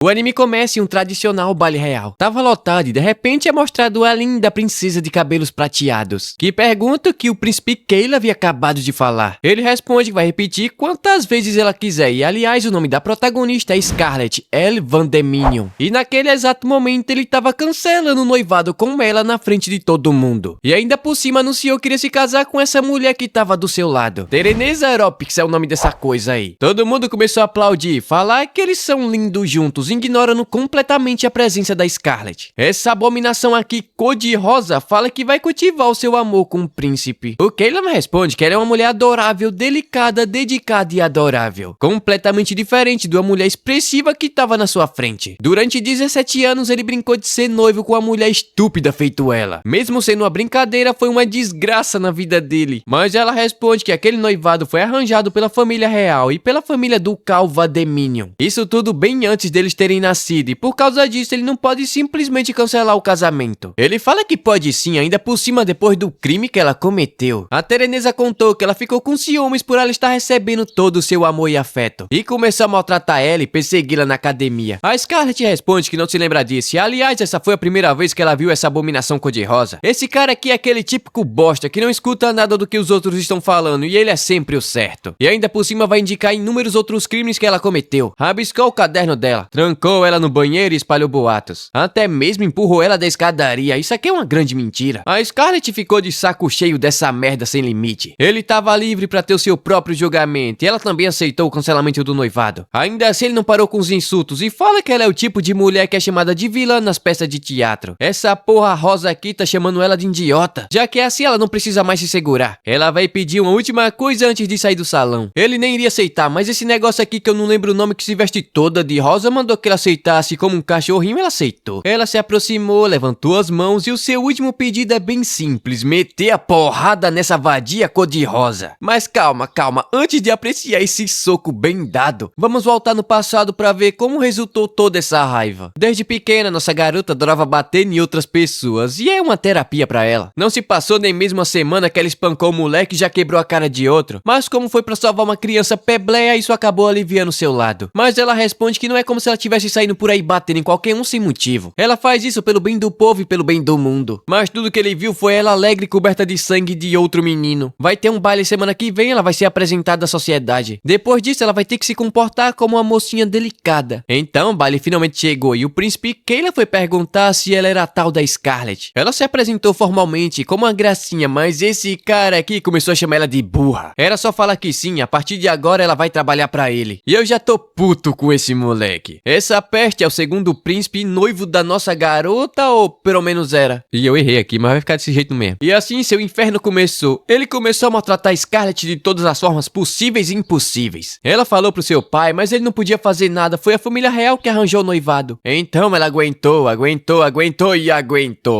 O anime começa em um tradicional baile real. Tava lotado e de repente é mostrado a linda princesa de cabelos prateados, que pergunta o que o príncipe Keila havia acabado de falar. Ele responde que vai repetir quantas vezes ela quiser, e aliás o nome da protagonista é Scarlett L. Van de Minion. E naquele exato momento ele tava cancelando o noivado com ela na frente de todo mundo. E ainda por cima anunciou que iria se casar com essa mulher que tava do seu lado. Tereneza Aeropics é o nome dessa coisa aí. Todo mundo começou a aplaudir, falar que eles são lindos juntos, ignorando completamente a presença da Scarlett. Essa abominação aqui, cor de rosa, fala que vai cultivar o seu amor com o príncipe. O Keila responde que ela é uma mulher adorável, delicada, dedicada e adorável. Completamente diferente de uma mulher expressiva que estava na sua frente. Durante 17 anos ele brincou de ser noivo com uma mulher estúpida feito ela. Mesmo sendo uma brincadeira, foi uma desgraça na vida dele. Mas ela responde que aquele noivado foi arranjado pela família real e pela família ducal Van de Minion. Isso tudo bem antes deles terem nascido, e por causa disso ele não pode simplesmente cancelar o casamento. Ele fala que pode sim, ainda por cima depois do crime que ela cometeu. A Tereneza contou que ela ficou com ciúmes por ela estar recebendo todo o seu amor e afeto, e começou a maltratar ela e persegui-la na academia. A Scarlett responde que não se lembra disso, e aliás essa foi a primeira vez que ela viu essa abominação cor-de-rosa. Esse cara aqui é aquele típico bosta que não escuta nada do que os outros estão falando, e ele é sempre o certo. E ainda por cima vai indicar inúmeros outros crimes que ela cometeu. Rabiscou o caderno dela, trancou ela no banheiro e espalhou boatos. Até mesmo empurrou ela da escadaria. Isso aqui é uma grande mentira. A Scarlett ficou de saco cheio dessa merda sem limite. Ele tava livre pra ter o seu próprio julgamento, e ela também aceitou o cancelamento do noivado. Ainda assim ele não parou com os insultos e fala que ela é o tipo de mulher que é chamada de vilã nas peças de teatro. Essa porra rosa aqui tá chamando ela de idiota. Já que é assim ela não precisa mais se segurar. Ela vai pedir uma última coisa antes de sair do salão. Ele nem iria aceitar, mas esse negócio aqui que eu não lembro o nome, que se veste toda de rosa, mandou que ela aceitasse como um cachorrinho. Ela aceitou. Ela se aproximou, levantou as mãos e o seu último pedido é bem simples: meter a porrada nessa vadia cor-de-rosa. Mas calma, antes de apreciar esse soco bem dado, vamos voltar no passado pra ver como resultou toda essa raiva. Desde pequena, nossa garota adorava bater em outras pessoas, e é uma terapia pra ela. Não se passou nem mesmo uma semana que ela espancou o moleque e já quebrou a cara de outro, mas como foi pra salvar uma criança pebleia, isso acabou aliviando o seu lado. Mas ela responde que não é como se ela tivesse saindo por aí batendo em qualquer um sem motivo. Ela faz isso pelo bem do povo e pelo bem do mundo. Mas tudo que ele viu foi ela alegre, coberta de sangue de outro menino. Vai ter um baile semana que vem, ela vai ser apresentada à sociedade. Depois disso, ela vai ter que se comportar como uma mocinha delicada. Então, o baile finalmente chegou e o príncipe Keila foi perguntar se ela era a tal da Scarlett. Ela se apresentou formalmente como uma gracinha, mas esse cara aqui começou a chamar ela de burra. Era só falar que sim, a partir de agora ela vai trabalhar pra ele. E eu já tô puto com esse moleque. Essa peste é o segundo príncipe noivo da nossa garota, ou pelo menos era. E eu errei aqui, mas vai ficar desse jeito mesmo. E assim seu inferno começou. Ele começou a maltratar Scarlett de todas as formas possíveis e impossíveis. Ela falou pro seu pai, mas ele não podia fazer nada. Foi a família real que arranjou o noivado. Então ela aguentou.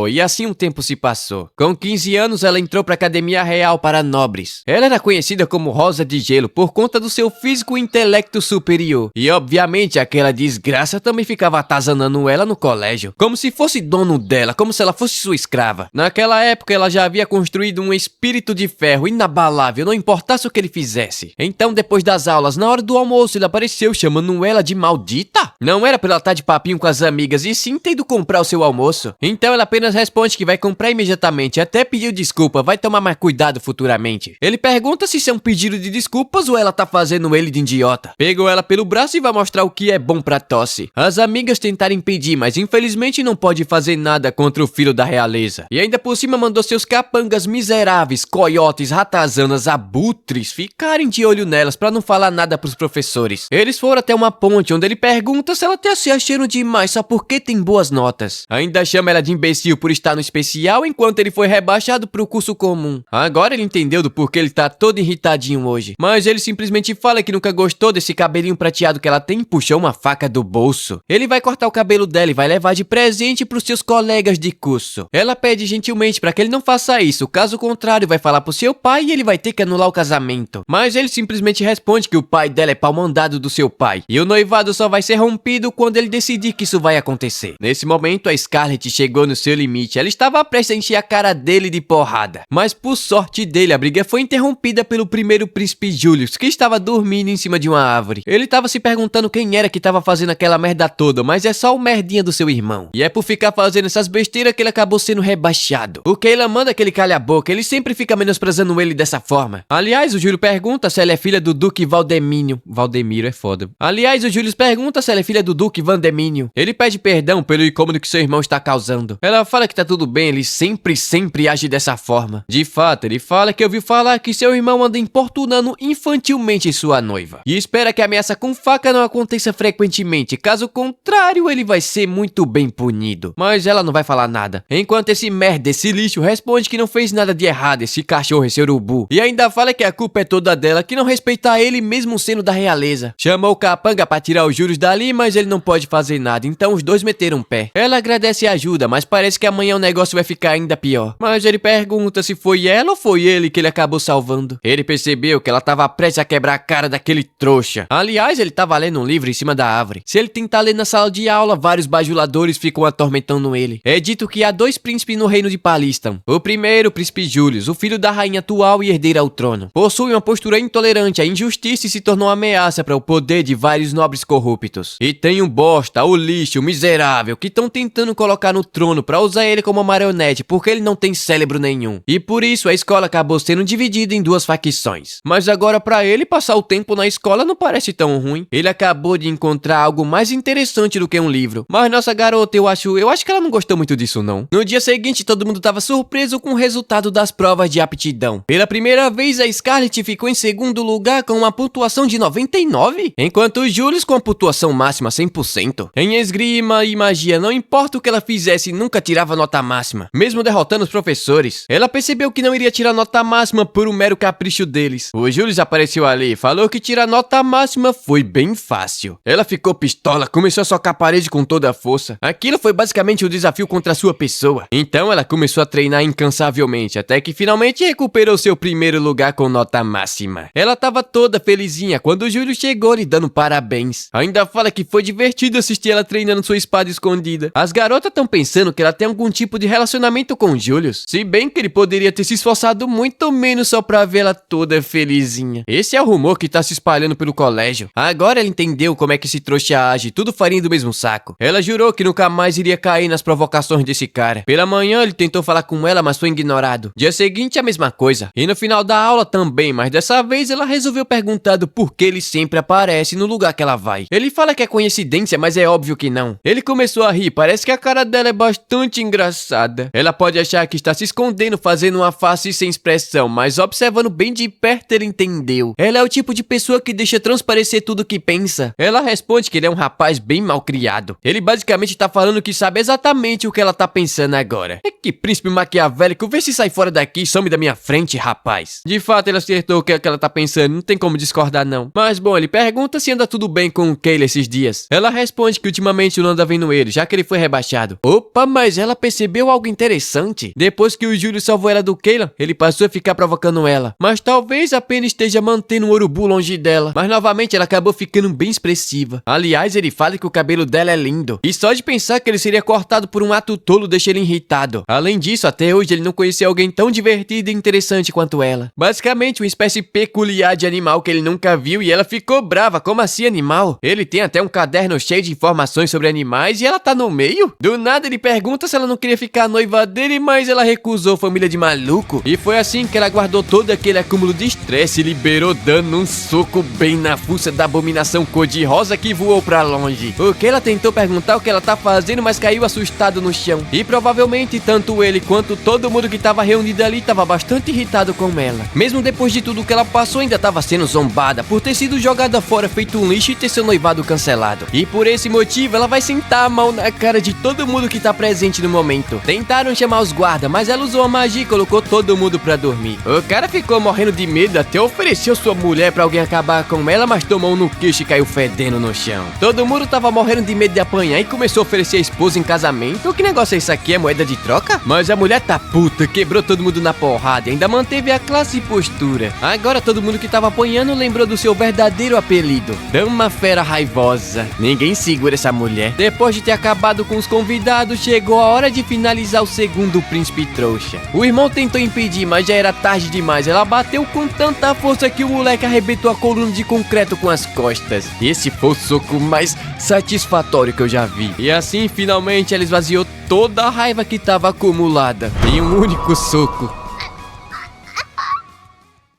E assim um tempo se passou. Com 15 anos ela entrou pra Academia Real para Nobres. Ela era conhecida como Rosa de Gelo por conta do seu físico e intelecto superior. E obviamente aquela desgraça também ficava atazanando ela no colégio, como se fosse dono dela, como se ela fosse sua escrava. Naquela época ela já havia construído um espírito de ferro inabalável, não importasse o que ele fizesse. Então depois das aulas, na hora do almoço, ele apareceu chamando ela de maldita. Não era pra ela estar de papinho com as amigas, e sim ter ido comprar o seu almoço. Então ela apenas responde que vai comprar imediatamente, até pediu desculpa, vai tomar mais cuidado futuramente. Ele pergunta se isso é um pedido de desculpas ou ela tá fazendo ele de idiota. Pegou ela pelo braço e vai mostrar o que é bom pra tosse. As amigas tentaram impedir, mas infelizmente não pode fazer nada contra o filho da realeza. E ainda por cima mandou seus capangas miseráveis, coiotes, ratazanas, abutres ficarem de olho nelas pra não falar nada pros professores. Eles foram até uma ponte onde ele pergunta se ela tá se achando demais só porque tem boas notas. Ainda chama ela de imbecil por estar no especial, enquanto ele foi rebaixado pro curso comum. Agora ele entendeu do porquê ele tá todo irritadinho hoje. Mas ele simplesmente fala que nunca gostou desse cabelinho prateado que ela tem e puxou uma faca do bolso. Ele vai cortar o cabelo dela e vai levar de presente pros seus colegas de curso. Ela pede gentilmente pra que ele não faça isso, caso contrário vai falar pro seu pai e ele vai ter que anular o casamento. Mas ele simplesmente responde que o pai dela é pau mandado do seu pai, e o noivado só vai ser rompido quando ele decidir que isso vai acontecer. Nesse momento a Scarlett chegou no seu limite, ela estava prestes a encher a cara dele de porrada. Mas por sorte dele, a briga foi interrompida pelo primeiro príncipe Julius, que estava dormindo em cima de uma árvore. Ele estava se perguntando quem era que estava fazendo aquela merda toda, mas é só o merdinha do seu irmão. E é por ficar fazendo essas besteiras que ele acabou sendo rebaixado. O Kayla manda que ele calhe a boca, ele sempre fica menosprezando ele dessa forma. Aliás, o Júlio pergunta se ela é filha do Duque Valdemiro é foda. Aliás, o Júlio pergunta se ela é filha do Duque Vandemínio. Ele pede perdão pelo incômodo que seu irmão está causando. Ela fala que tá tudo bem, ele sempre age dessa forma. De fato, ele fala que ouviu falar que seu irmão anda importunando infantilmente sua noiva. E espera que a ameaça com faca não aconteça frequentemente, caso contrário ele vai ser muito bem punido. Mas ela não vai falar nada. Enquanto esse merda, esse lixo, responde que não fez nada de errado, esse cachorro, esse urubu. E ainda fala que a culpa é toda dela, que não respeita ele mesmo sendo da realeza. Chamou o capanga pra tirar os juros dali, mas ele não pode fazer nada, então os dois meteram um pé. Ela agradece a ajuda, mas parece que amanhã o negócio vai ficar ainda pior. Mas ele pergunta se foi ela ou foi ele que ele acabou salvando. Ele percebeu que ela tava prestes a quebrar a cara daquele trouxa. Aliás, ele tava lendo um livro em cima da árvore. Se ele tentar ler na sala de aula, vários bajuladores ficam atormentando ele. É dito que há 2 príncipes no reino de Palistan. O primeiro, o príncipe Julius, o filho da rainha atual e herdeira ao trono. Possui uma postura intolerante à injustiça e se tornou uma ameaça para o poder de vários nobres corruptos. E tem um bosta, o lixo, o miserável, que estão tentando colocar no trono para usar ele como marionete, porque ele não tem cérebro nenhum. E por isso a escola acabou sendo dividida em 2 facções. Mas agora para ele passar o tempo na escola não parece tão ruim. Ele acabou de encontrar algo mais interessante do que um livro. Mas nossa garota, eu acho que ela não gostou muito disso não. No dia seguinte todo mundo tava surpreso com o resultado das provas de aptidão. Pela primeira vez a Scarlett ficou em segundo lugar com uma pontuação de 99, enquanto o Julius com a pontuação máxima 100%. Em esgrima e magia, não importa o que ela fizesse, nunca tirava nota máxima, mesmo derrotando os professores. Ela percebeu que não iria tirar nota máxima por um mero capricho deles. O Julius apareceu ali, falou que tirar nota máxima foi bem fácil. Ela ficou pistola, começou a socar a parede com toda a força. Aquilo foi basicamente o desafio contra a sua pessoa. Então ela começou a treinar incansavelmente, até que finalmente recuperou seu primeiro lugar com nota máxima. Ela tava toda felizinha quando o Júlio chegou lhe dando parabéns. Ainda fala que foi divertido assistir ela treinando sua espada escondida. As garotas estão pensando que ela tem algum tipo de relacionamento com o Julius, se bem que ele poderia ter se esforçado muito menos só pra vê-la toda felizinha. Esse é o rumor que tá se espalhando pelo colégio. Agora ela entendeu como é que esse trouxa age, tudo farinha do mesmo saco. Ela jurou que nunca mais iria cair nas provocações desse cara. Pela manhã ele tentou falar com ela, mas foi ignorado. Dia seguinte a mesma coisa. E no final da aula também, mas dessa vez ela resolveu perguntar do porquê ele sempre aparece no lugar que ela vai. Ele fala que é coincidência, mas é óbvio que não. Ele começou a rir, parece que a cara dela é bastante engraçada. Ela pode achar que está se escondendo, fazendo uma face sem expressão, mas observando bem de perto ele entendeu. Ela é o tipo de pessoa que deixa transparecer tudo o que pensa. Ela responde que ele é um rapaz bem mal criado. Ele basicamente tá falando que sabe exatamente o que ela tá pensando agora. É que príncipe maquiavélico, vê se sai fora daqui e some da minha frente, rapaz. De fato, ele acertou o que ela tá pensando, não tem como discordar não. Mas bom, ele pergunta se anda tudo bem com o Kayla esses dias. Ela responde que ultimamente não anda vendo ele, já que ele foi rebaixado. Opa, mas ela percebeu algo interessante. Depois que o Júlio salvou ela do Kayla, ele passou a ficar provocando ela. Mas talvez apenas esteja mantendo o urubu longe dela. Mas novamente ela acabou ficando bem expressiva. Aliás, ele fala que o cabelo dela é lindo. E só de pensar que ele seria cortado por um ato tolo deixa ele irritado. Além disso, até hoje ele não conhecia alguém tão divertido e interessante quanto ela. Basicamente, uma espécie peculiar de animal que ele nunca viu e ela ficou brava. Como assim animal? Ele tem até um caderno cheio de informações sobre animais e ela tá no meio? Do nada ele pergunta se ela não queria ficar noiva dele, mas ela recusou, família de maluco. E foi assim que ela guardou todo aquele acúmulo de estresse e liberou dando um soco bem na fuça da abominação cor-de-rosa que voou pra longe. O que ela tentou perguntar o que ela tá fazendo, mas caiu assustado no chão. E provavelmente tanto ele quanto todo mundo que tava reunido ali tava bastante irritado com ela. Mesmo depois de tudo que ela passou, ainda tava sendo zombada por ter sido jogada fora feito um lixo e ter seu noivado cancelado. E por esse motivo ela vai sentar a mão na cara de todo mundo que tá presente no momento. Tentaram chamar os guardas, mas ela usou a magia e colocou todo mundo pra dormir. O cara ficou morrendo de medo, até ofereceu sua mulher pra alguém acabar com ela, mas tomou um no queixo e caiu fedendo no chão. Todo mundo tava morrendo de medo de apanhar e começou a oferecer a esposa em casamento. Que negócio é isso aqui? É moeda de troca? Mas a mulher tá puta, quebrou todo mundo na porrada e ainda manteve a classe e postura. Agora todo mundo que tava apanhando lembrou do seu verdadeiro apelido: Dama Fera Raivosa. Ninguém segura essa mulher. Depois de ter acabado com os convidados, chegou a hora de finalizar o segundo príncipe trouxa. O irmão tentou impedir, mas já era tarde demais. Ela bateu com tanta força que o moleque arrebentou a coluna de concreto com as costas. Esse foi o soco mais satisfatório que eu já vi. E assim, finalmente, ela esvaziou toda a raiva que estava acumulada em um único soco.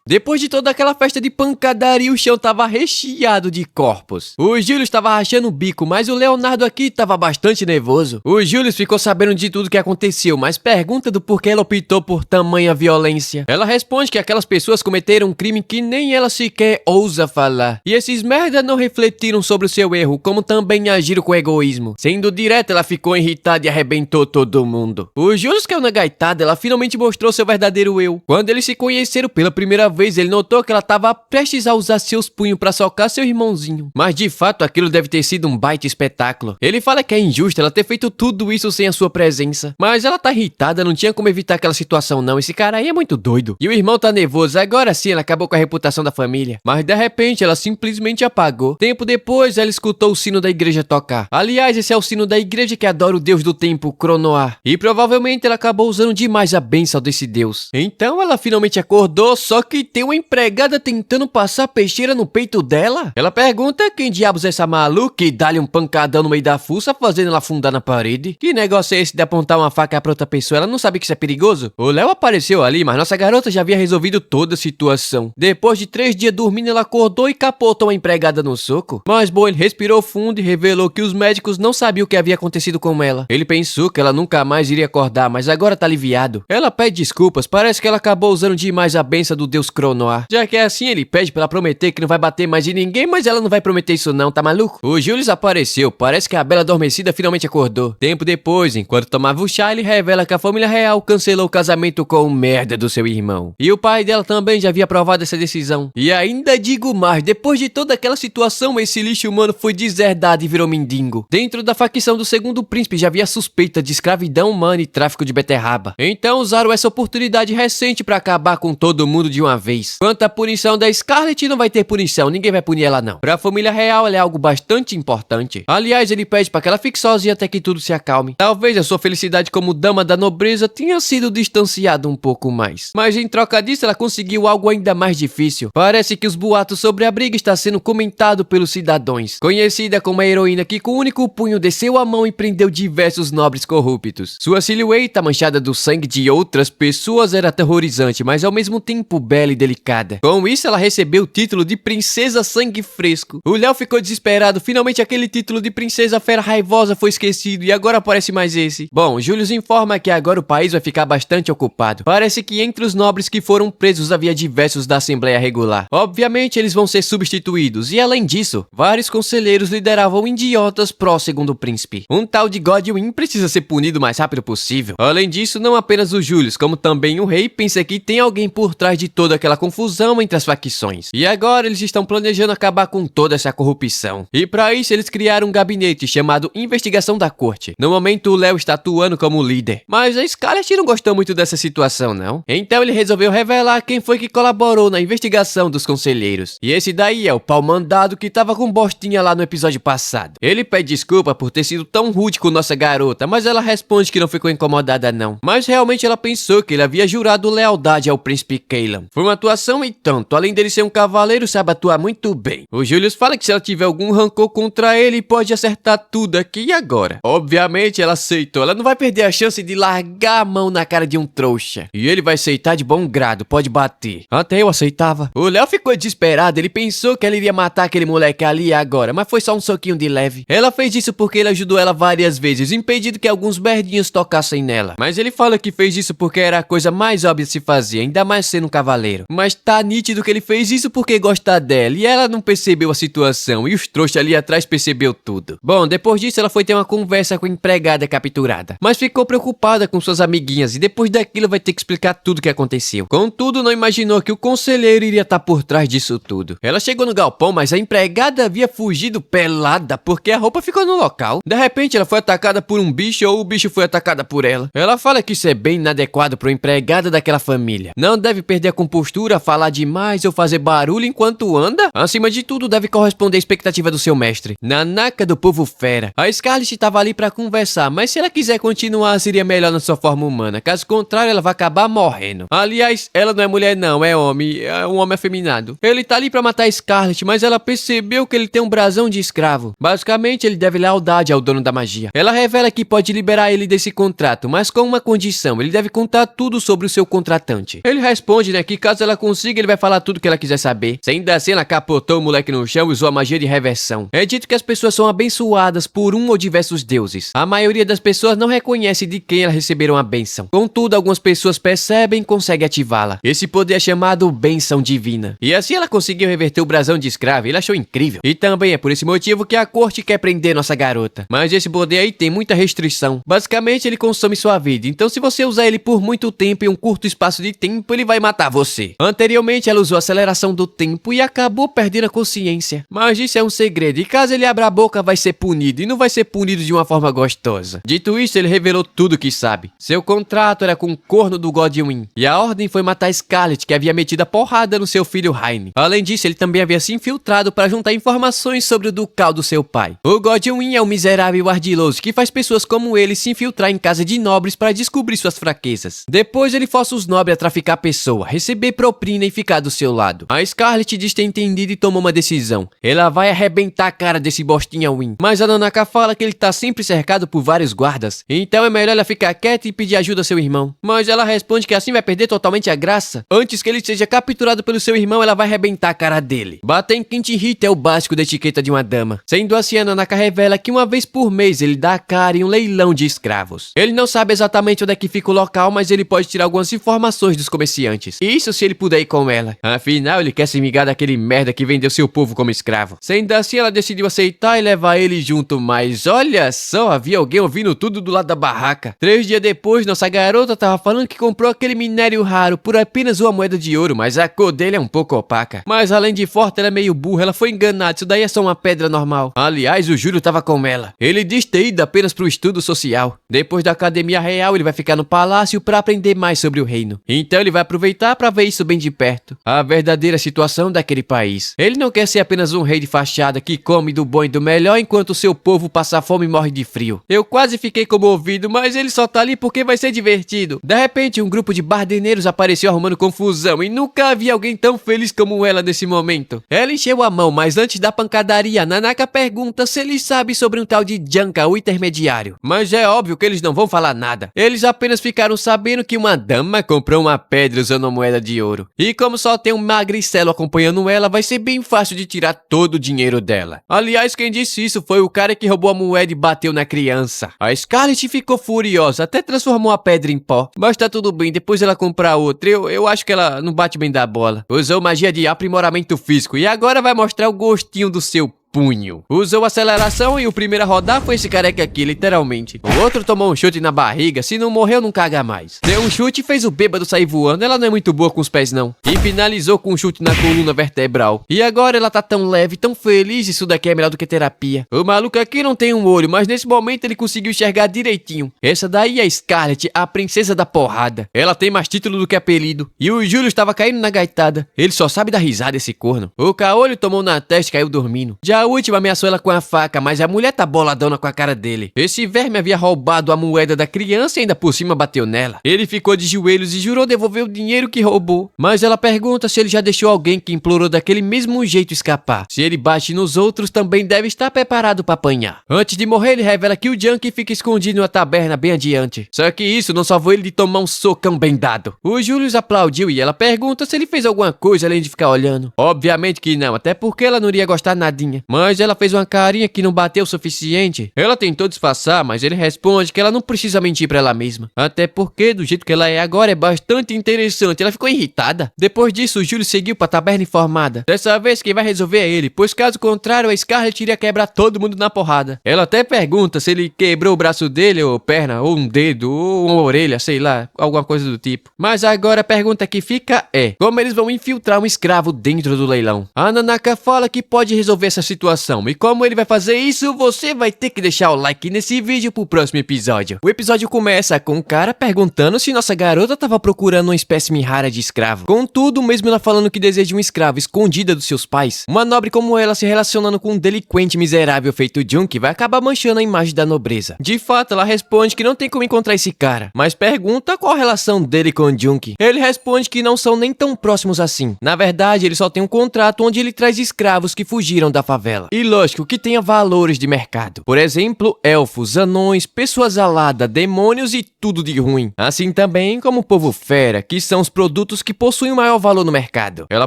Depois de toda aquela festa de pancadaria, o chão tava recheado de corpos. O Júlio estava rachando o bico, mas o Leonardo aqui tava bastante nervoso. O Júlio ficou sabendo de tudo que aconteceu, mas pergunta do porquê ela optou por tamanha violência. Ela responde que aquelas pessoas cometeram um crime que nem ela sequer ousa falar. E esses merda não refletiram sobre o seu erro, como também agiram com egoísmo. Sendo direta, ela ficou irritada e arrebentou todo mundo. O Júlio caiu na gaitada, ela finalmente mostrou seu verdadeiro eu. Quando eles se conheceram pela primeira vez, ele notou que ela estava prestes a usar seus punhos para socar seu irmãozinho. Mas de fato, aquilo deve ter sido um baita espetáculo. Ele fala que é injusto ela ter feito tudo isso sem a sua presença. Mas ela tá irritada, não tinha como evitar aquela situação não. Esse cara aí é muito doido. E o irmão tá nervoso, agora sim ela acabou com a reputação da família. Mas de repente ela simplesmente apagou. Tempo depois ela escutou o sino da igreja tocar. Aliás, esse é o sino da igreja que adora o deus do tempo, Cronoar. E provavelmente ela acabou usando demais a bênção desse deus. Então ela finalmente acordou, só que tem uma empregada tentando passar peixeira no peito dela? Ela pergunta quem diabos é essa maluca e dá-lhe um pancadão no meio da fuça, fazendo ela afundar na parede. Que negócio é esse de apontar uma faca pra outra pessoa? Ela não sabe que isso é perigoso? O Léo apareceu ali, mas nossa garota já havia resolvido toda a situação. Depois de 3 dias dormindo, ela acordou e capotou a empregada no soco. Mas bom, ele respirou fundo e revelou que os médicos não sabiam o que havia acontecido com ela. Ele pensou que ela nunca mais iria acordar, mas agora tá aliviado. Ela pede desculpas, parece que ela acabou usando demais a benção do deus Cronoar. Já que é assim, ele pede pra ela prometer que não vai bater mais em ninguém, mas ela não vai prometer isso não, tá maluco? O Júlio apareceu, parece que a bela adormecida finalmente acordou. Tempo depois, enquanto tomava o chá, ele revela que a família real cancelou o casamento com o merda do seu irmão. E o pai dela também já havia aprovado essa decisão. E ainda digo mais, depois de toda aquela situação, esse lixo humano foi deserdado e virou mendigo. Dentro da facção do segundo príncipe já havia suspeita de escravidão humana e tráfico de beterraba. Então usaram essa oportunidade recente pra acabar com todo mundo de uma vez. Quanto à punição da Scarlett, não vai ter punição, ninguém vai punir ela não. Pra família real, ela é algo bastante importante. Aliás, ele pede pra que ela fique sozinha até que tudo se acalme. Talvez a sua felicidade como dama da nobreza tenha sido distanciada um pouco mais. Mas em troca disso, ela conseguiu algo ainda mais difícil. Parece que os boatos sobre a briga está sendo comentado pelos cidadãos. Conhecida como a heroína que com o único punho desceu a mão e prendeu diversos nobres corruptos. Sua silhueta manchada do sangue de outras pessoas era aterrorizante, mas ao mesmo tempo bela e delicada. Com isso, ela recebeu o título de Princesa Sangue Fresco. O Léo ficou desesperado, finalmente aquele título de Princesa Fera Raivosa foi esquecido e agora aparece mais esse. Bom, Júlio informa que agora o país vai ficar bastante ocupado. Parece que entre os nobres que foram presos havia diversos da Assembleia Regular. Obviamente, eles vão ser substituídos e além disso, vários conselheiros lideravam idiotas pró segundo príncipe. Um tal de Godwin precisa ser punido o mais rápido possível. Além disso, não apenas o Júlio, como também o rei pensa que tem alguém por trás de toda aquela confusão entre as facções. E agora eles estão planejando acabar com toda essa corrupção. E para isso eles criaram um gabinete chamado Investigação da Corte. No momento o Léo está atuando como líder. Mas a Scarlett não gostou muito dessa situação não. Então ele resolveu revelar quem foi que colaborou na investigação dos conselheiros. E esse daí é o pau mandado que tava com bostinha lá no episódio passado. Ele pede desculpa por ter sido tão rude com nossa garota, mas ela responde que não ficou incomodada não. Mas realmente ela pensou que ele havia jurado lealdade ao príncipe Cailan. Foi uma atuação e tanto, além dele ser um cavaleiro, sabe atuar muito bem. O Julius fala que se ela tiver algum rancor contra ele, pode acertar tudo aqui e agora. Obviamente ela aceitou, ela não vai perder a chance de largar a mão na cara de um trouxa. E ele vai aceitar de bom grado, pode bater. Até eu aceitava. O Léo ficou desesperado, ele pensou que ela iria matar aquele moleque ali e agora, mas foi só um soquinho de leve. Ela fez isso porque ele ajudou ela várias vezes, impedindo que alguns merdinhos tocassem nela. Mas ele fala que fez isso porque era a coisa mais óbvia de se fazer, ainda mais sendo um cavaleiro. Mas tá nítido que ele fez isso porque gosta dela, e ela não percebeu a situação, e os trouxas ali atrás percebeu tudo. Bom, depois disso ela foi ter uma conversa com a empregada capturada, mas ficou preocupada com suas amiguinhas, e depois daquilo vai ter que explicar tudo o que aconteceu. Contudo, não imaginou que o conselheiro iria estar por trás disso tudo. Ela chegou no galpão, mas a empregada havia fugido pelada, porque a roupa ficou no local. De repente ela foi atacada por um bicho, ou o bicho foi atacada por ela. Ela fala que isso é bem inadequado para uma empregada daquela família. Não deve perder a compostura postura, falar demais ou fazer barulho enquanto anda? Acima de tudo, deve corresponder à expectativa do seu mestre. Nanaca do povo fera. A Scarlet estava ali pra conversar, mas se ela quiser continuar, seria melhor na sua forma humana. Caso contrário, ela vai acabar morrendo. Aliás, ela não é mulher não, é homem. É um homem afeminado. Ele tá ali pra matar a Scarlet, mas ela percebeu que ele tem um brasão de escravo. Basicamente, ele deve lealdade ao dono da magia. Ela revela que pode liberar ele desse contrato, mas com uma condição. Ele deve contar tudo sobre o seu contratante. Ele responde, né, que caso ela consiga, ele vai falar tudo que ela quiser saber. Ainda assim, ela capotou o moleque no chão e usou a magia de reversão. É dito que as pessoas são abençoadas por um ou diversos deuses. A maioria das pessoas não reconhece de quem elas receberam a bênção. Contudo, algumas pessoas percebem e conseguem ativá-la. Esse poder é chamado bênção divina. E assim ela conseguiu reverter o brasão de escravo. Ele achou incrível. E também é por esse motivo que a corte quer prender nossa garota. Mas esse poder aí tem muita restrição. Basicamente, ele consome sua vida. Então, se você usar ele por muito tempo em um curto espaço de tempo, ele vai matar você. Anteriormente, ela usou a aceleração do tempo e acabou perdendo a consciência. Mas isso é um segredo. E caso ele abra a boca, vai ser punido. E não vai ser punido de uma forma gostosa. Dito isso, ele revelou tudo que sabe. Seu contrato era com o corno do Godwin. E a ordem foi matar Scarlet, que havia metido a porrada no seu filho Raine. Além disso, ele também havia se infiltrado para juntar informações sobre o ducal do seu pai. O Godwin é um miserável ardiloso que faz pessoas como ele se infiltrar em casa de nobres para descobrir suas fraquezas. Depois ele força os nobres a traficar a pessoa, receber propina e ficar do seu lado. A Scarlet diz ter entendido e tomou uma decisão. Ela vai arrebentar a cara desse bostinha Win. Mas a Nanaka fala que ele tá sempre cercado por vários guardas. Então é melhor ela ficar quieta e pedir ajuda ao seu irmão. Mas ela responde que assim vai perder totalmente a graça. Antes que ele seja capturado pelo seu irmão, ela vai arrebentar a cara dele. Bater em quem te irrita é o básico da etiqueta de uma dama. Sendo assim, a Nanaka revela que uma vez por mês ele dá a cara em um leilão de escravos. Ele não sabe exatamente onde é que fica o local, mas ele pode tirar algumas informações dos comerciantes. Isso se ele puder ir com ela. Afinal, ele quer se vingar daquele merda que vendeu seu povo como escravo. Sendo assim, ela decidiu aceitar e levar ele junto, mas olha só, havia alguém ouvindo tudo do lado da barraca. 3 dias depois, nossa garota tava falando que comprou aquele minério raro por apenas uma moeda de ouro, mas a cor dele é um pouco opaca. Mas além de forte, ela é meio burra, ela foi enganada, isso daí é só uma pedra normal. Aliás, o Júlio tava com ela. Ele diz ter ido apenas pro estudo social. Depois da academia real, ele vai ficar no palácio para aprender mais sobre o reino. Então ele vai aproveitar para ver isso bem de perto. A verdadeira situação daquele país. Ele não quer ser apenas um rei de fachada que come do bom e do melhor enquanto o seu povo passa fome e morre de frio. Eu quase fiquei comovido, mas ele só tá ali porque vai ser divertido. De repente, um grupo de bardeneiros apareceu arrumando confusão e nunca havia alguém tão feliz como ela nesse momento. Ela encheu a mão, mas antes da pancadaria, Nanaka pergunta se ele sabe sobre um tal de Janka, o intermediário. Mas é óbvio que eles não vão falar nada. Eles apenas ficaram sabendo que uma dama comprou uma pedra usando uma moeda de ouro. E como só tem um magricelo acompanhando ela, vai ser bem fácil de tirar todo o dinheiro dela. Aliás, quem disse isso foi o cara que roubou a moeda e bateu na criança. A Scarlet ficou furiosa, até transformou a pedra em pó. Mas tá tudo bem, depois ela comprar outra. Eu acho que ela não bate bem da bola. Usou magia de aprimoramento físico e agora vai mostrar o gostinho do seu punho. Usou aceleração e o primeiro a rodar foi esse careca aqui, literalmente. O outro tomou um chute na barriga, se não morreu não caga mais. Deu um chute e fez o bêbado sair voando, ela não é muito boa com os pés não. E finalizou com um chute na coluna vertebral. E agora ela tá tão leve, tão feliz, isso daqui é melhor do que terapia. O maluco aqui não tem um olho, mas nesse momento ele conseguiu enxergar direitinho. Essa daí é a Scarlet, a princesa da porrada. Ela tem mais título do que apelido. E o Júlio estava caindo na gaitada. Ele só sabe dar risada esse corno. O caolho tomou na testa e caiu dormindo. Já a última ameaçou ela com a faca, mas a mulher tá boladona com a cara dele. Esse verme havia roubado a moeda da criança e ainda por cima bateu nela. Ele ficou de joelhos e jurou devolver o dinheiro que roubou. Mas ela pergunta se ele já deixou alguém que implorou daquele mesmo jeito escapar. Se ele bate nos outros, também deve estar preparado para apanhar. Antes de morrer, ele revela que o Junkie fica escondido em uma taberna bem adiante. Só que isso não salvou ele de tomar um socão bem dado. O Julius aplaudiu e ela pergunta se ele fez alguma coisa além de ficar olhando. Obviamente que não, até porque ela não iria gostar nadinha. Mas ela fez uma carinha que não bateu o suficiente. Ela tentou disfarçar, mas ele responde que ela não precisa mentir pra ela mesma. Até porque, do jeito que ela é agora, é bastante interessante. Ela ficou irritada. Depois disso, o Júlio seguiu pra taberna informada. Dessa vez, quem vai resolver é ele, pois caso contrário, a Scarlet iria quebrar todo mundo na porrada. Ela até pergunta se ele quebrou o braço dele, ou perna, ou um dedo, ou uma orelha, sei lá, alguma coisa do tipo. Mas agora a pergunta que fica é: como eles vão infiltrar um escravo dentro do leilão? A Nanaka fala que pode resolver essa situação situação. E como ele vai fazer isso, você vai ter que deixar o like nesse vídeo pro próximo episódio. O episódio começa com um cara perguntando se nossa garota tava procurando uma espécime rara de escravo. Contudo, mesmo ela falando que deseja um escravo escondida dos seus pais, uma nobre como ela se relacionando com um delinquente miserável feito Junkie vai acabar manchando a imagem da nobreza. De fato, ela responde que não tem como encontrar esse cara, mas pergunta qual a relação dele com o Junkie. Ele responde que não são nem tão próximos assim. Na verdade, ele só tem um contrato onde ele traz escravos que fugiram da favela. E lógico que tenha valores de mercado. Por exemplo, elfos, anões, pessoas aladas, demônios e tudo de ruim. Assim também como o povo fera, que são os produtos que possuem o maior valor no mercado. Ela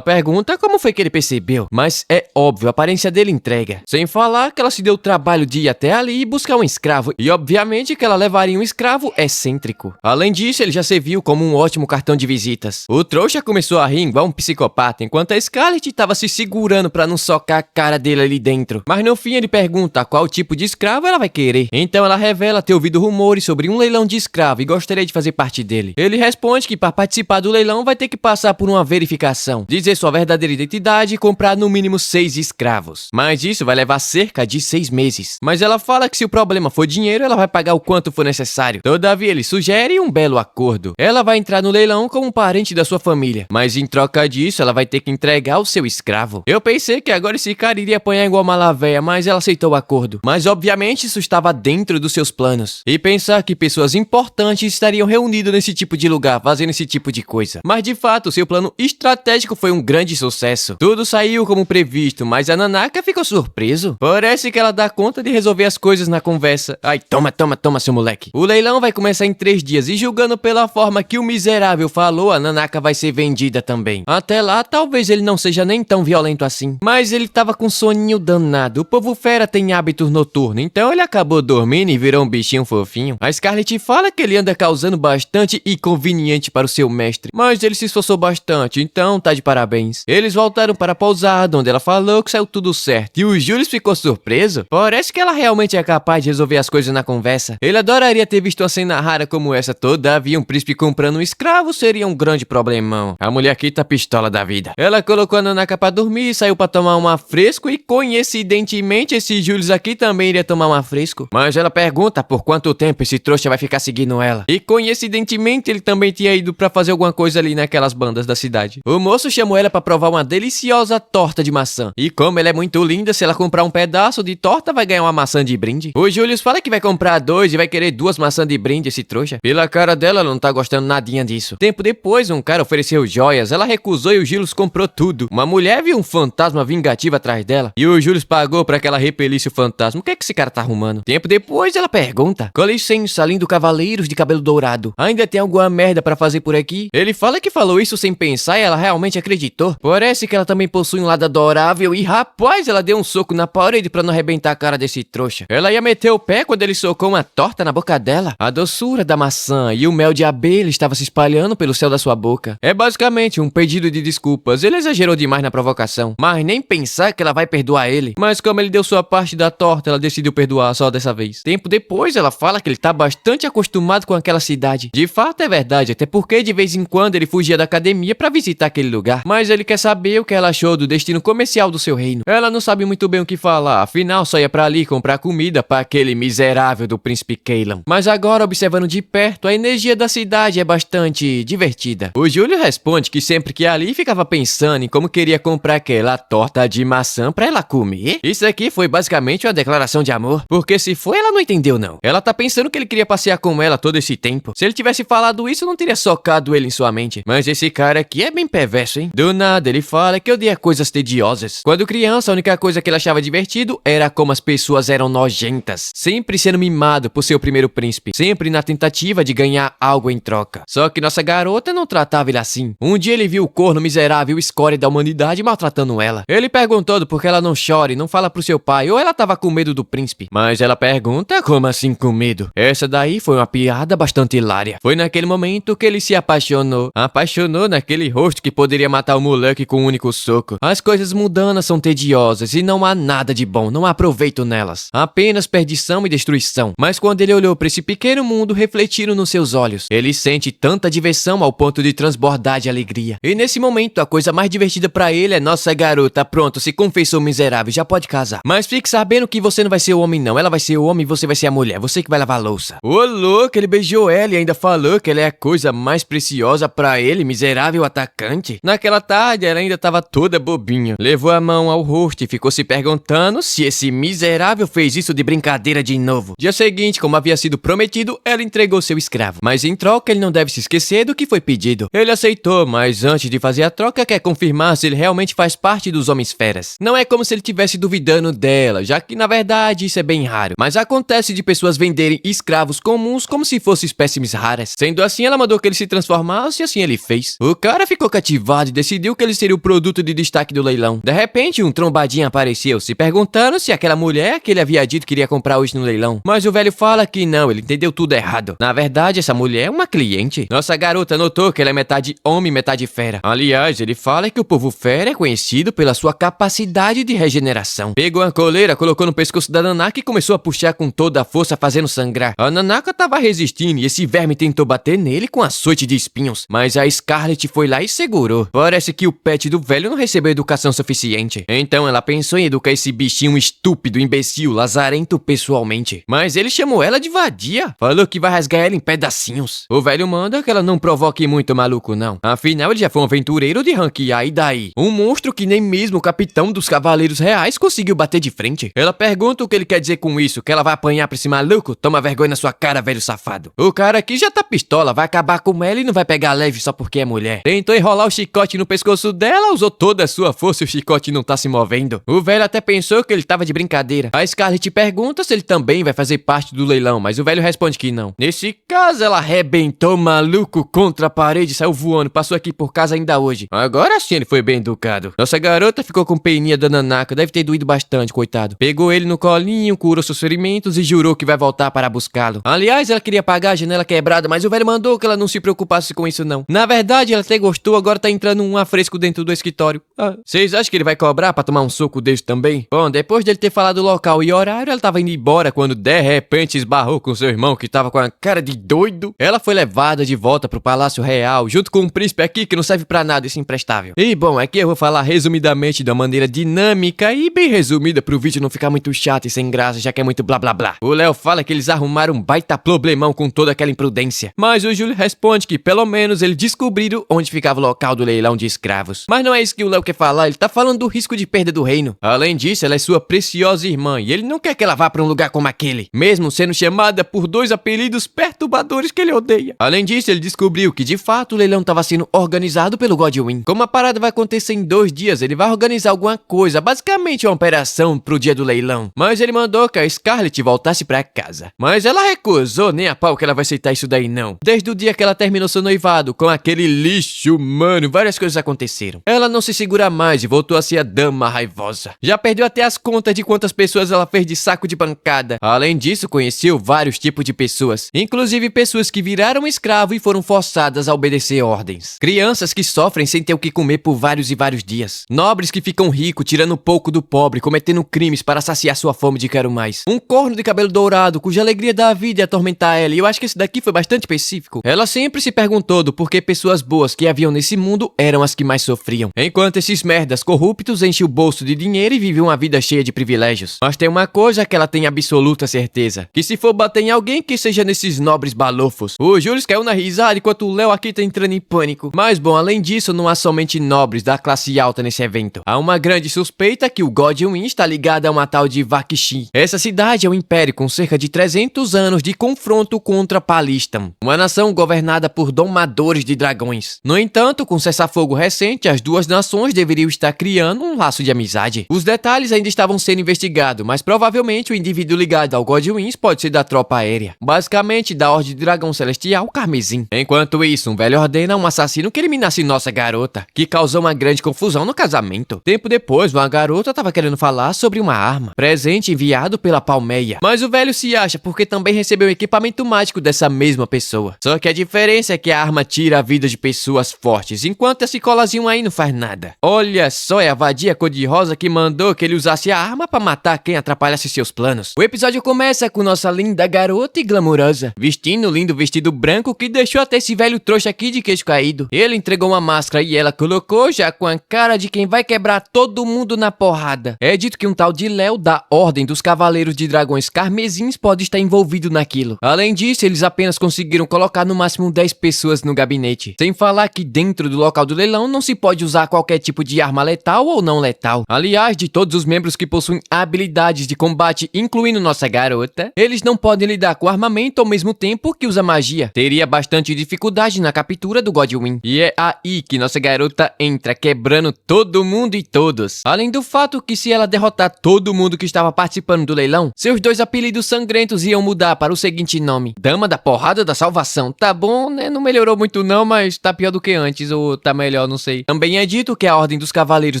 pergunta como foi que ele percebeu, mas é óbvio, a aparência dele entrega. Sem falar que ela se deu o trabalho de ir até ali e buscar um escravo, e obviamente que ela levaria um escravo excêntrico. Além disso, ele já serviu como um ótimo cartão de visitas. O trouxa começou a rir igual um psicopata, enquanto a Scarlett estava se segurando pra não socar a cara dele ali dentro. Mas no fim ele pergunta qual tipo de escravo ela vai querer. Então ela revela ter ouvido rumores sobre um leilão de escravo e gostaria de fazer parte dele. Ele responde que para participar do leilão vai ter que passar por uma verificação, dizer sua verdadeira identidade e comprar no mínimo 6 escravos. Mas isso vai levar cerca de 6 meses. Mas ela fala que se o problema for dinheiro, ela vai pagar o quanto for necessário. Todavia ele sugere um belo acordo. Ela vai entrar no leilão como um parente da sua família, mas em troca disso ela vai ter que entregar o seu escravo. Eu pensei que agora esse cara iria apanhar igual uma malavéia, mas ela aceitou o acordo. Mas obviamente isso estava dentro dos seus planos. E pensar que pessoas importantes estariam reunidas nesse tipo de lugar, fazendo esse tipo de coisa. Mas de fato, seu plano estratégico foi um grande sucesso. Tudo saiu como previsto, mas a Nanaka ficou surpreso. Parece que ela dá conta de resolver as coisas na conversa. Ai, toma, seu moleque. O leilão vai começar em 3 dias e julgando pela forma que o miserável falou, a Nanaka vai ser vendida também. Até lá, talvez ele não seja nem tão violento assim. Mas ele tava com um soninho danado. O povo fera tem hábitos noturnos, então ele acabou dormindo e virou um bichinho fofinho. A Scarlett fala que ele anda causando bastante inconveniente para o seu mestre, mas ele se esforçou bastante, então tá de parabéns. Eles voltaram para a pousada, onde ela falou que saiu tudo certo. E o Julius ficou surpreso. Parece que ela realmente é capaz de resolver as coisas na conversa. Ele adoraria ter visto uma cena rara como essa. Todavia, um príncipe comprando um escravo seria um grande problemão. A mulher aqui tá pistola da vida. Ela colocou a Nanaka pra dormir, saiu pra tomar um fresco e coincidentemente esse Julius aqui também iria tomar um fresco. Mas ela pergunta por quanto tempo esse trouxa vai ficar seguindo ela. E coincidentemente ele também tinha ido pra fazer alguma coisa ali naquelas bandas da cidade. O moço chamou ela pra provar uma deliciosa torta de maçã. E como ela é muito linda, se ela comprar um pedaço de torta vai ganhar uma maçã de brinde. O Julius fala que vai comprar 2 e vai querer 2 maçãs de brinde esse trouxa. Pela cara dela, ela não tá gostando nadinha disso. Tempo depois, um cara ofereceu joias, ela recusou e o Julius comprou tudo. Uma mulher viu um fantasma vingativo atrás dela e o Julius pagou pra que ela repelisse o fantasma. O que é que esse cara tá arrumando? Tempo depois, ela pergunta: com licença, lindo cavaleiros de cabelo dourado, ainda tem alguma merda pra fazer por aqui? Ele fala que falou isso sem pensar e ela realmente acreditou. Parece que ela também possui um lado adorável e rapaz, ela deu um soco na parede pra não arrebentar a cara desse trouxa. Ela ia meter o pé quando ele socou uma torta na boca dela. A doçura da maçã e o mel de abelha estava se espalhando pelo céu da sua boca. É basicamente um pedido de desculpas. Ele exagerou demais na provocação, mas nem pensar que ela vai perdoar ele. Mas como ele deu sua parte da torta, ela decidiu perdoar só dessa vez. Tempo depois, ela fala que ele tá bastante acostumado com aquela cidade. De fato é verdade, até porque de vez em quando ele fugia da academia pra visitar aquele lugar. Mas ele quer saber o que ela achou do destino comercial do seu reino. Ela não sabe muito bem o que falar, afinal só ia pra ali comprar comida pra aquele miserável do príncipe Caleb. Mas agora, observando de perto, a energia da cidade é bastante divertida. O Júlio responde que sempre que ia ali ficava pensando em como queria comprar aquela torta de maçã pra ela comer. Isso aqui foi basicamente uma declaração de amor, porque se foi, ela não entendeu não. Ela tá pensando que ele queria passear com ela todo esse tempo. Se ele tivesse falado isso, não teria socado ele em sua mente. Mas esse cara aqui é bem perverso, hein? Do nada ele fala que odeia coisas tediosas. Quando criança, a única coisa que ele achava divertido era como as pessoas eram nojentas, sempre sendo mimado por seu primeiro príncipe, sempre na tentativa de ganhar algo em troca. Só que nossa garota não tratava ele assim. Um dia ele viu o corno miserável escória da humanidade maltratando ela. Ele perguntou por que ela não chora e não fala pro seu pai, ou ela tava com medo do príncipe. Mas ela pergunta, como assim com medo? Essa daí foi uma piada bastante hilária. Foi naquele momento que ele se apaixonou. Apaixonou naquele rosto que poderia matar o moleque com um único soco. As coisas mundanas são tediosas e não há nada de bom, não há proveito nelas. Apenas perdição e destruição. Mas quando ele olhou para esse pequeno mundo, refletiram nos seus olhos. Ele sente tanta diversão ao ponto de transbordar de alegria. E nesse momento, a coisa mais divertida para ele é nossa garota, pronto, se confessou miserável, já pode casar. Mas fique sabendo que você não vai ser o homem não, ela vai ser o homem e você vai ser a mulher, você que vai lavar a louça. Ô louco, ele beijou ela e ainda falou que ela é a coisa mais preciosa pra ele, miserável atacante. Naquela tarde ela ainda tava toda bobinha, levou a mão ao rosto e ficou se perguntando se esse miserável fez isso de brincadeira de novo. Dia seguinte, como havia sido prometido, ela entregou seu escravo, mas em troca ele não deve se esquecer do que foi pedido. Ele aceitou, mas antes de fazer a troca quer confirmar se ele realmente faz parte dos homens feras. Não é como se ele estivesse duvidando dela, já que na verdade isso é bem raro, mas acontece de pessoas venderem escravos comuns como se fossem espécimes raras. Sendo assim, ela mandou que ele se transformasse e assim ele fez. O cara ficou cativado e decidiu que ele seria o produto de destaque do leilão. De repente, um trombadinho apareceu, se perguntando se aquela mulher que ele havia dito que iria comprar hoje no leilão. Mas o velho fala que não, ele entendeu tudo errado. Na verdade, essa mulher é uma cliente. Nossa garota notou que ela é metade homem e metade fera. Aliás, ele fala que o povo fera é conhecido pela sua capacidade de regeneração. Pegou a coleira, colocou no pescoço da Nanaka e começou a puxar com toda a força, fazendo sangrar. A Nanaka tava resistindo e esse verme tentou bater nele com açoite de espinhos, mas a Scarlet foi lá e segurou. Parece que o pet do velho não recebeu educação suficiente. Então ela pensou em educar esse bichinho estúpido, imbecil, lazarento pessoalmente. Mas ele chamou ela de vadia. Falou que vai rasgar ela em pedacinhos. O velho manda que ela não provoque muito maluco não. Afinal ele já foi um aventureiro de ranquear e daí? Um monstro que nem mesmo o capitão dos cavaleiros reais conseguiu bater de frente. Ela pergunta o que ele quer dizer com isso, que ela vai apanhar pra esse maluco? Toma vergonha na sua cara, velho safado. O cara aqui já tá pistola, vai acabar com ela e não vai pegar leve só porque é mulher. Tentou enrolar o chicote no pescoço dela, usou toda a sua força e o chicote não tá se movendo. O velho até pensou que ele tava de brincadeira. A Scarlet pergunta se ele também vai fazer parte do leilão, mas o velho responde que não. Nesse caso, ela arrebentou o maluco contra a parede e saiu voando, passou aqui por casa ainda hoje. Agora sim ele foi bem educado. Nossa garota ficou com peninha da Nanaka, deve ter doído bastante, coitado. Pegou ele no colinho, curou seus ferimentos e jurou que vai voltar para buscá-lo. Aliás, ela queria pagar a janela quebrada, mas o velho mandou que ela não se preocupasse com isso não. Na verdade, ela até gostou, agora tá entrando um ar fresco dentro do escritório. Vocês acham que ele vai cobrar pra tomar um soco desse também? Bom, depois dele ter falado o local e horário, ela tava indo embora quando de repente esbarrou com seu irmão que tava com a cara de doido. Ela foi levada de volta pro Palácio Real, junto com um príncipe aqui que não serve pra nada, esse imprestável. E bom, aqui eu vou falar resumidamente de uma maneira dinâmica e bem resumida pro vídeo não ficar muito chato e sem graça, já que é muito blá blá blá. O Léo fala que eles arrumaram um baita problemão com toda aquela imprudência, mas o Júlio responde que pelo menos eles descobriram onde ficava o local do leilão de escravos. Mas não é isso que o Léo quer falar, ele tá falando do risco de perda do reino. Além disso, ela é sua preciosa irmã e ele não quer que ela vá pra um lugar como aquele, mesmo sendo chamada por dois apelidos perturbadores que ele odeia. Além disso, ele descobriu que de fato o leilão estava sendo organizado pelo Godwin. Como a parada vai acontecer em 2 dias, ele vai organizar alguma coisa, basicamente uma operação pro dia do leilão. Mas ele mandou que a Scarlet voltasse pra casa. Mas ela recusou, nem a pau que ela vai aceitar isso daí não. Desde o dia que ela terminou seu noivado com aquele lixo humano, várias coisas aconteceram. Ela não se segura mais e voltou a ser a dama raivosa. Já perdeu até as contas de quantas pessoas ela fez de saco de pancada. Além disso, conheceu vários tipos de pessoas, inclusive pessoas que viraram escravo e foram forçadas a obedecer ordens. Crianças que sofrem sem ter o que comer por vários e vários dias. Nobres que ficam ricos tirando um pouco do pobre, cometendo crimes para saciar sua fome de quero mais. Um corno de cabelo dourado cuja alegria da vida é atormentar ela, e eu acho que esse daqui foi bastante específico. Ela sempre se perguntou do porquê pessoas boas que haviam nesse mundo eram as que mais sofriam, enquanto esses merdas corruptos enchem o bolso de dinheiro e vivem uma vida cheia de privilégios. Mas tem uma coisa que ela tem absoluta certeza, que se for bater em alguém, que seja nesses nobres balofos. O Júlio caiu na risada enquanto o Léo aqui tá entrando em pânico. Mas bom, além disso, não há somente nobres da classe alta nesse evento. Há uma grande suspeita que o Godwin está ligado a uma tal de Vakshi. Essa cidade é um império com cerca de 300 anos de confronto contra Palistam, uma nação governada por domadores de dragões. No entanto, com cessar-fogo recente, as duas nações deveriam estar criando um laço de amizade. Os detalhes ainda estavam sendo investigados, mas provavelmente o indivíduo ligado ao Godwin pode ser da tropa aérea, basicamente da Ordem de Dragão Celestial Carmesim. Enquanto isso, um velho ordena um assassino que eliminasse nossa garota, que causou uma grande confusão no casamento. Tempo depois, uma garota estava querendo falar sobre uma arma, presente enviado pela Palmeia, mas o velho se acha porque também recebeu o equipamento mágico dessa mesma pessoa. Só que a diferença é que a arma tira a vida de pessoas fortes, enquanto esse colazinho aí não faz nada. Olha só, é a vadia cor-de-rosa que mandou que ele usasse a arma pra matar quem atrapalhasse seus planos. O episódio começa com nossa linda garota e glamurosa, vestindo um lindo vestido branco que deixou até esse velho trouxa aqui de queixo caído. Ele entregou uma máscara e ela colocou já com a cara de quem vai quebrar todo mundo na na porrada. É dito que um tal de Léo, da Ordem dos Cavaleiros de Dragões Carmesins, pode estar envolvido naquilo. Além disso, eles apenas conseguiram colocar no máximo 10 pessoas no gabinete. Sem falar que dentro do local do leilão não se pode usar qualquer tipo de arma letal ou não letal. Aliás, de todos os membros que possuem habilidades de combate, incluindo nossa garota, eles não podem lidar com armamento ao mesmo tempo que usa magia. Teria bastante dificuldade na captura do Godwyn. E é aí que nossa garota entra, quebrando todo mundo e todos. Além do fato que se ela derrotar todo mundo que estava participando do leilão, seus 2 apelidos sangrentos iam mudar para o seguinte nome: Dama da Porrada da Salvação. Tá bom, né? Não melhorou muito não, mas tá pior do que antes, ou tá melhor, não sei. Também é dito que a Ordem dos Cavaleiros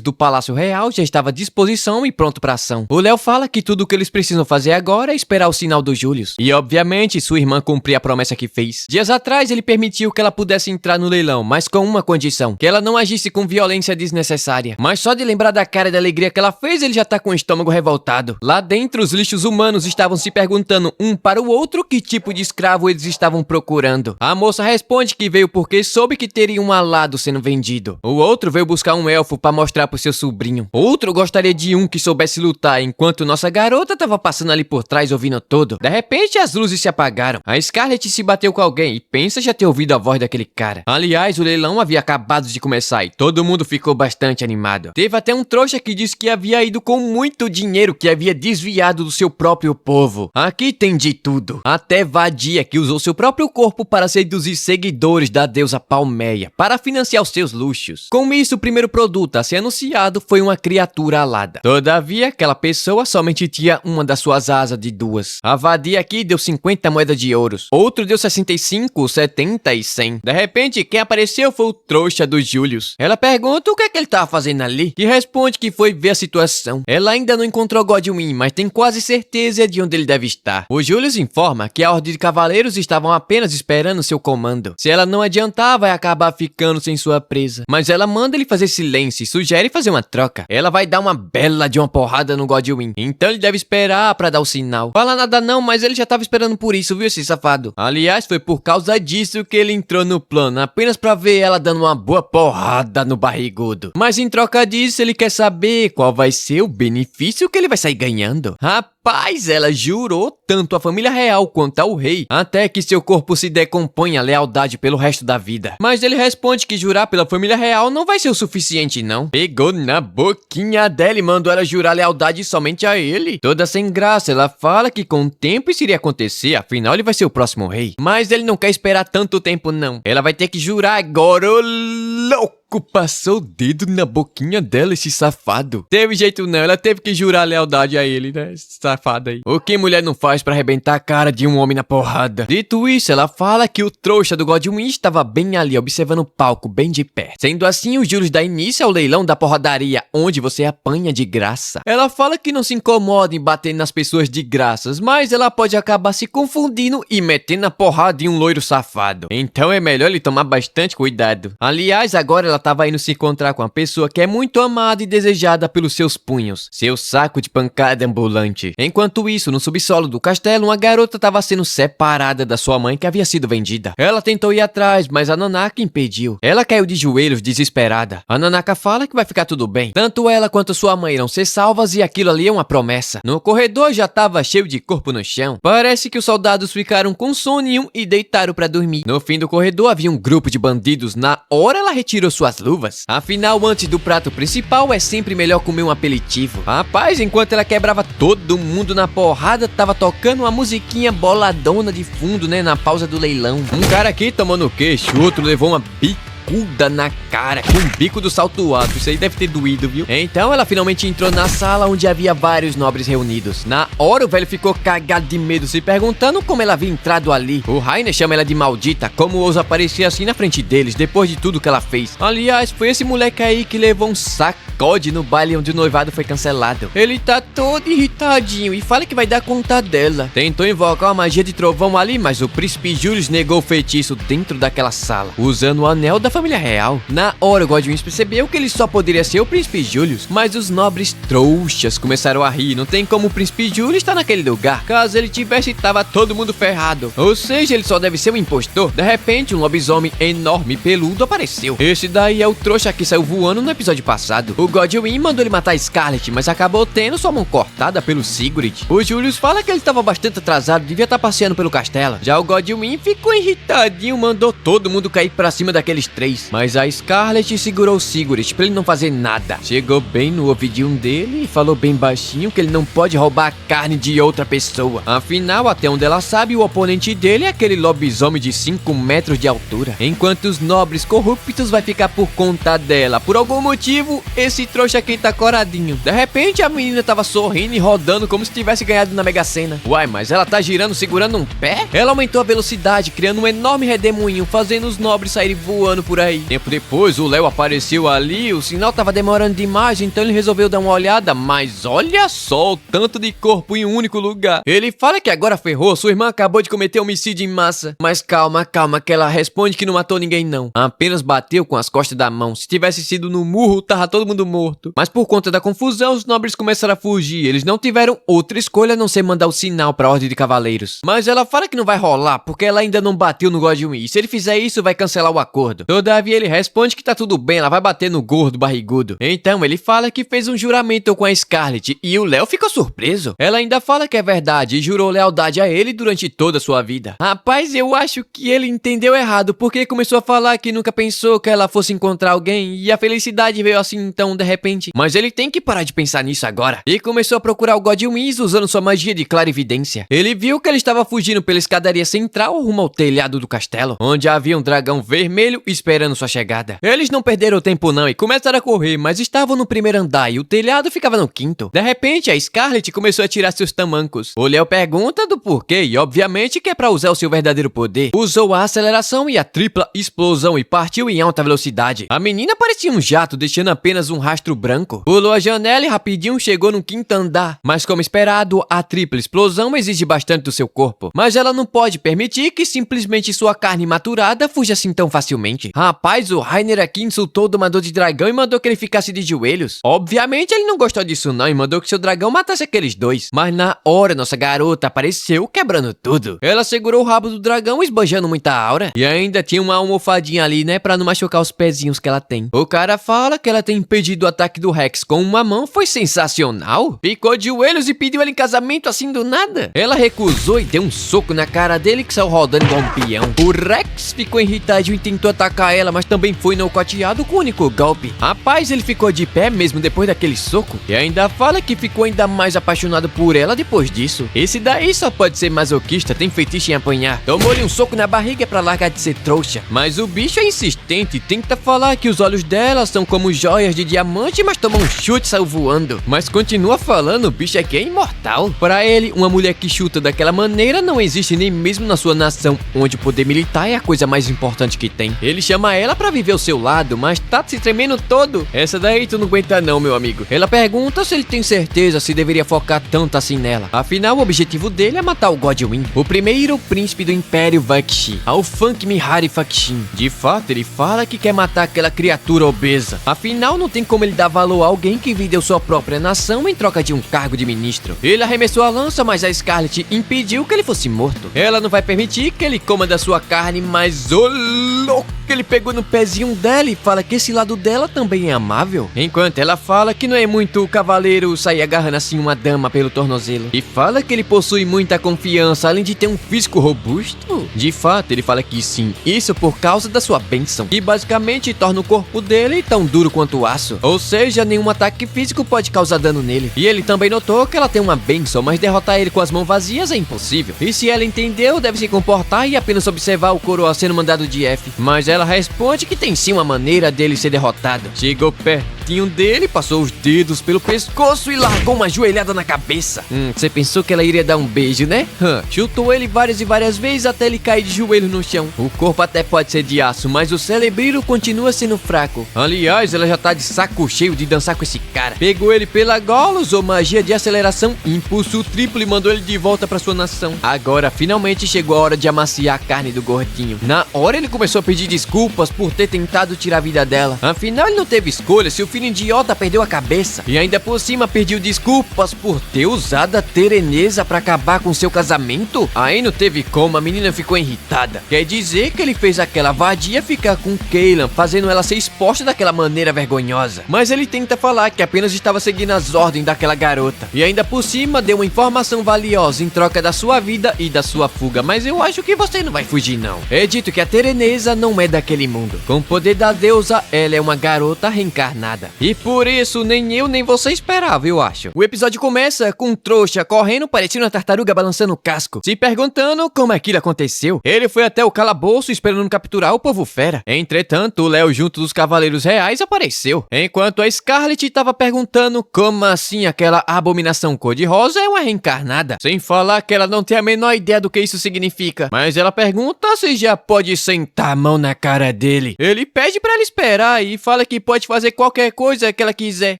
do Palácio Real já estava à disposição e pronto para ação. O Léo fala que tudo o que eles precisam fazer agora é esperar o sinal do Julius. E obviamente sua irmã cumprir a promessa que fez. Dias atrás ele permitiu que ela pudesse entrar no leilão, mas com uma condição: que ela não agisse com violência desnecessária. Mas só de lembrar da cara de alegria que ela fez, ele já tá com o estômago revoltado. Lá dentro, os lixos humanos estavam se perguntando um para o outro que tipo de escravo eles estavam procurando. A moça responde que veio porque soube que teria um alado sendo vendido. O outro veio buscar um elfo para mostrar pro seu sobrinho. Outro gostaria de um que soubesse lutar, enquanto nossa garota tava passando ali por trás ouvindo tudo. De repente, as luzes se apagaram. A Scarlet se bateu com alguém e pensa já ter ouvido a voz daquele cara. Aliás, o leilão havia acabado de começar e todo mundo ficou bastante animado. Teve até um trouxa que disse que havia ido com muito dinheiro que havia desviado do seu próprio povo. Aqui tem de tudo. Até vadia que usou seu próprio corpo para seduzir seguidores da deusa Palmeia, para financiar os seus luxos. Com isso, o primeiro produto a ser anunciado foi uma criatura alada. Todavia, aquela pessoa somente tinha uma das suas asas de 2. A vadia aqui deu 50 moedas de ouros. Outro deu 65, 70 e 100. De repente, quem apareceu foi o trouxa do Julius. Ela pergunta o que é que ele tava fazendo ali, e responde que foi ver a situação. Ela ainda não encontrou Godwyn, mas tem quase certeza de onde ele deve estar. O Julius informa que a Ordem de Cavaleiros estavam apenas esperando seu comando. Se ela não adiantar, vai acabar ficando sem sua presa. Mas ela manda ele fazer silêncio e sugere fazer uma troca. Ela vai dar uma bela de uma porrada no Godwyn, então ele deve esperar pra dar o sinal. Fala nada não, mas ele já tava esperando por isso, viu, esse safado? Aliás, foi por causa disso que ele entrou no plano, apenas pra ver ela dando uma boa porrada no barrigudo. Mas em troca disso, ele quer saber qual vai ser o benefício que ele vai sair ganhando. Rapaz, ela jurou tanto à família real quanto ao rei, até que seu corpo se decomponha a lealdade pelo resto da vida. Mas ele responde que jurar pela família real não vai ser o suficiente, não. Pegou na boquinha dela e mandou ela jurar lealdade somente a ele. Toda sem graça, ela fala que com o tempo isso iria acontecer, afinal ele vai ser o próximo rei. Mas ele não quer esperar tanto tempo, não. Ela vai ter que jurar agora, ô louco! Passou o dedo na boquinha dela, esse safado. Teve jeito não, ela teve que jurar lealdade a ele, né? Esse safado aí. O que mulher não faz pra arrebentar a cara de um homem na porrada? Dito isso, ela fala que o trouxa do Godwyn estava bem ali, observando o palco, bem de perto. Sendo assim, o Julius dá início ao leilão da porradaria, onde você apanha de graça. Ela fala que não se incomoda em bater nas pessoas de graças, mas ela pode acabar se confundindo e metendo a porrada em um loiro safado. Então é melhor ele tomar bastante cuidado. Aliás, agora ela tava indo se encontrar com uma pessoa que é muito amada e desejada pelos seus punhos, seu saco de pancada ambulante. Enquanto isso, no subsolo do castelo, uma garota estava sendo separada da sua mãe que havia sido vendida. Ela tentou ir atrás, mas a Nanaka impediu. Ela caiu de joelhos desesperada. A Nanaka fala que vai ficar tudo bem. Tanto ela quanto sua mãe irão ser salvas e aquilo ali é uma promessa. No corredor já estava cheio de corpo no chão. Parece que os soldados ficaram com soninho e deitaram para dormir. No fim do corredor havia um grupo de bandidos. Na hora ela retirou suas luvas. Afinal, antes do prato principal é sempre melhor comer um aperitivo. Rapaz, enquanto ela quebrava todo mundo na porrada, tava tocando uma musiquinha boladona de fundo, né, na pausa do leilão. Um cara aqui tomou no queixo, o outro levou uma bicuda na cara, com o bico do salto alto. Isso aí deve ter doído, viu? Então ela finalmente entrou na sala onde havia vários nobres reunidos. Na hora o velho ficou cagado de medo, se perguntando como ela havia entrado ali. O Rainer chama ela de maldita, como ousa aparecer assim na frente deles, depois de tudo que ela fez. Aliás, foi esse moleque aí que levou um sacode no baile onde o noivado foi cancelado. Ele tá todo irritadinho e fala que vai dar conta dela. Tentou invocar uma magia de trovão ali, mas o príncipe Julius negou o feitiço dentro daquela sala, usando o anel da família real. Na hora o Godwyn percebeu que ele só poderia ser o príncipe Julius, mas os nobres trouxas começaram a rir. Não tem como o príncipe Julius estar naquele lugar. Caso ele tivesse, tava todo mundo ferrado. Ou seja, ele só deve ser um impostor. De repente, um lobisomem enorme e peludo apareceu. Esse daí é o trouxa que saiu voando no episódio passado. O Godwin mandou ele matar a Scarlet, mas acabou tendo sua mão cortada pelo Sigrid. O Julius fala que ele estava bastante atrasado, devia estar passeando pelo castelo. Já o Godwin ficou irritadinho, mandou todo mundo cair pra cima daqueles três. Mas a Scarlet segurou o Sigrid pra ele não fazer nada. Chegou bem no ouvidinho dele e falou bem baixinho que ele não pode roubar a carne de outra pessoa. Afinal, até onde ela sabe, o oponente dele é aquele lobisomem de 5 metros de altura. Enquanto os nobres corruptos vai ficar por conta dela. Por algum motivo, esse trouxa aqui tá coradinho. De repente, a menina tava sorrindo e rodando como se tivesse ganhado na Mega Sena. Uai, mas ela tá girando segurando um pé? Ela aumentou a velocidade, criando um enorme redemoinho, fazendo os nobres saírem voando por aí. Tempo depois, o Léo apareceu ali, o sinal tava demorando demais, então ele resolveu dar uma olhada, mas olha só o tanto de corpo em um único lugar. Ele fala que agora ferrou, sua irmã acabou de cometer homicídio em massa. Mas calma, que ela responde que não matou ninguém não. Apenas bateu com as costas da mão. Se tivesse sido no murro, tava todo mundo morto. Mas por conta da confusão, os nobres começaram a fugir. Eles não tiveram outra escolha a não ser mandar o sinal pra ordem de cavaleiros. Mas ela fala que não vai rolar, porque ela ainda não bateu no Godwin. E se ele fizer isso, vai cancelar o acordo. Todavia, ele responde que tá tudo bem, ela vai bater no gordo barrigudo. Então, ele fala que fez um juramento com a Scarlet. E o Léo ficou surpreso. Ela ainda fala que é verdade e jurou lealdade a ele durante toda a sua vida. Rapaz, eu acho que ele entendeu errado, porque começou a falar que nunca pensou que ela fosse encontrar alguém e a felicidade veio assim então de repente. Mas ele tem que parar de pensar nisso agora. E começou a procurar o Godwin usando sua magia de clarividência. Ele viu que ele estava fugindo pela escadaria central rumo ao telhado do castelo, onde havia um dragão vermelho esperando sua chegada. Eles não perderam tempo não e começaram a correr, mas estavam no primeiro andar e o telhado ficava no quinto. De repente, a Scarlet começou a tirar seus tamancos. O Léo pergunta do porquê e obviamente que é pra usar o seu verdadeiro poder. Usou a aceleração e a tripla explosão e partiu em alta velocidade. A menina parecia um jato, deixando apenas um rastro branco. Pulou a janela e rapidinho chegou no quinto andar. Mas como esperado, a tripla explosão exige bastante do seu corpo. Mas ela não pode permitir que simplesmente sua carne maturada fuja assim tão facilmente. Rapaz, o Rainer aqui insultou o domador de dragão e mandou que ele ficasse de joelhos. Obviamente ele não gostou disso não e mandou que seu dragão matasse aqueles dois. Mas na hora nossa garota apareceu quebrando tudo. Ela segurou o rabo do dragão esbanjando muita aura. E ainda tinha uma almofadinha ali, né, pra não machucar os pezinhos que ela tem. O cara fala que ela tem impedido o ataque do Rex com uma mão, foi sensacional. Ficou de joelhos e pediu ele em casamento assim do nada. Ela recusou e deu um soco na cara dele que saiu rodando igual um peão. O Rex ficou irritado e tentou atacar ela, mas também foi nocauteado com um único golpe. Rapaz, ele ficou de pé mesmo depois daquele soco. E ainda fala que ficou ainda mais apaixonado por ela depois disso. Esse daí só pode ser masoquista, tem feitiço em apanhar. Tomou-lhe um soco na barriga pra largar de ser trouxa. Mas o bicho é insistente, tenta falar que os olhos dela são como joias de diamante, mas tomou um chute e saiu voando. Mas continua falando, o bicho aqui é imortal. Pra ele, uma mulher que chuta daquela maneira não existe nem mesmo na sua nação, onde o poder militar é a coisa mais importante que tem. Ele chama ela pra viver ao seu lado, mas tá se tremendo todo. Essa daí tu não aguenta não, meu amigo. Ela pergunta se ele tem certeza se deveria focar tanto assim nela. Afinal, o objetivo dele é matar o Godwin, o primeiro príncipe do Império Vakshi, Alfunk Mihari Fakshin. De fato, ele fala que quer matar aquela criatura obesa. Afinal, não tem como ele dar valor a alguém que vendeu sua própria nação em troca de um cargo de ministro. Ele arremessou a lança, mas a Scarlet impediu que ele fosse morto. Ela não vai permitir que ele coma da sua carne, mas ô louco! Ele pegou no pezinho dela e fala que esse lado dela também é amável. Enquanto ela fala que não é muito cavaleiro sair agarrando assim uma dama pelo tornozelo. E fala que ele possui muita confiança, além de ter um físico robusto. De fato, ele fala que sim, isso por causa da sua bênção, que basicamente torna o corpo dele tão duro quanto aço. Ou seja, nenhum ataque físico pode causar dano nele. E ele também notou que ela tem uma bênção, mas derrotar ele com as mãos vazias é impossível. E se ela entendeu, deve se comportar e apenas observar o coroa sendo mandado de F. Mas ela responde que tem sim uma maneira dele ser derrotado. Chegou pertinho dele, passou os dedos pelo pescoço e largou uma joelhada na cabeça. Você pensou que ela iria dar um beijo, né? Chutou ele várias e várias vezes até ele cair de joelho no chão. O corpo até pode ser de aço, mas o celebriro continua sendo fraco. Aliás, ela já tá de saco cheio de dançar com esse cara. Pegou ele pela gola, usou magia de aceleração, impulso triplo e mandou ele de volta pra sua nação. Agora, finalmente chegou a hora de amaciar a carne do gordinho. Na hora, ele começou a pedir desculpas por ter tentado tirar a vida dela. Afinal, ele não teve escolha. Se o filho idiota perdeu a cabeça. E ainda por cima pediu desculpas por ter usado a Tereneza pra acabar com seu casamento? Aí não teve como, a menina ficou irritada. Quer dizer que ele fez aquela vadia ficar com Kaylan, fazendo ela ser exposta daquela maneira vergonhosa. Mas ele tenta falar que apenas estava seguindo as ordens daquela garota. E ainda por cima deu uma informação valiosa em troca da sua vida e da sua fuga. Mas eu acho que você não vai fugir não. É dito que a Tereneza não é daquele mundo. Com o poder da deusa, ela é uma garota reencarnada. E por isso nem eu nem você esperava, eu acho. O episódio começa com um trouxa correndo parecendo uma tartaruga balançando o casco, se perguntando como aquilo aconteceu. Ele foi até o calabouço esperando capturar o povo fera. Entretanto, o Léo junto dos Cavaleiros Reais apareceu. Enquanto a Scarlet estava perguntando como assim aquela abominação cor-de-rosa é uma reencarnada. Sem falar que ela não tem a menor ideia do que isso significa. Mas ela pergunta se já pode sentar a mão na cara dele. Ele pede pra ela esperar e fala que pode fazer qualquer coisa que ela quiser.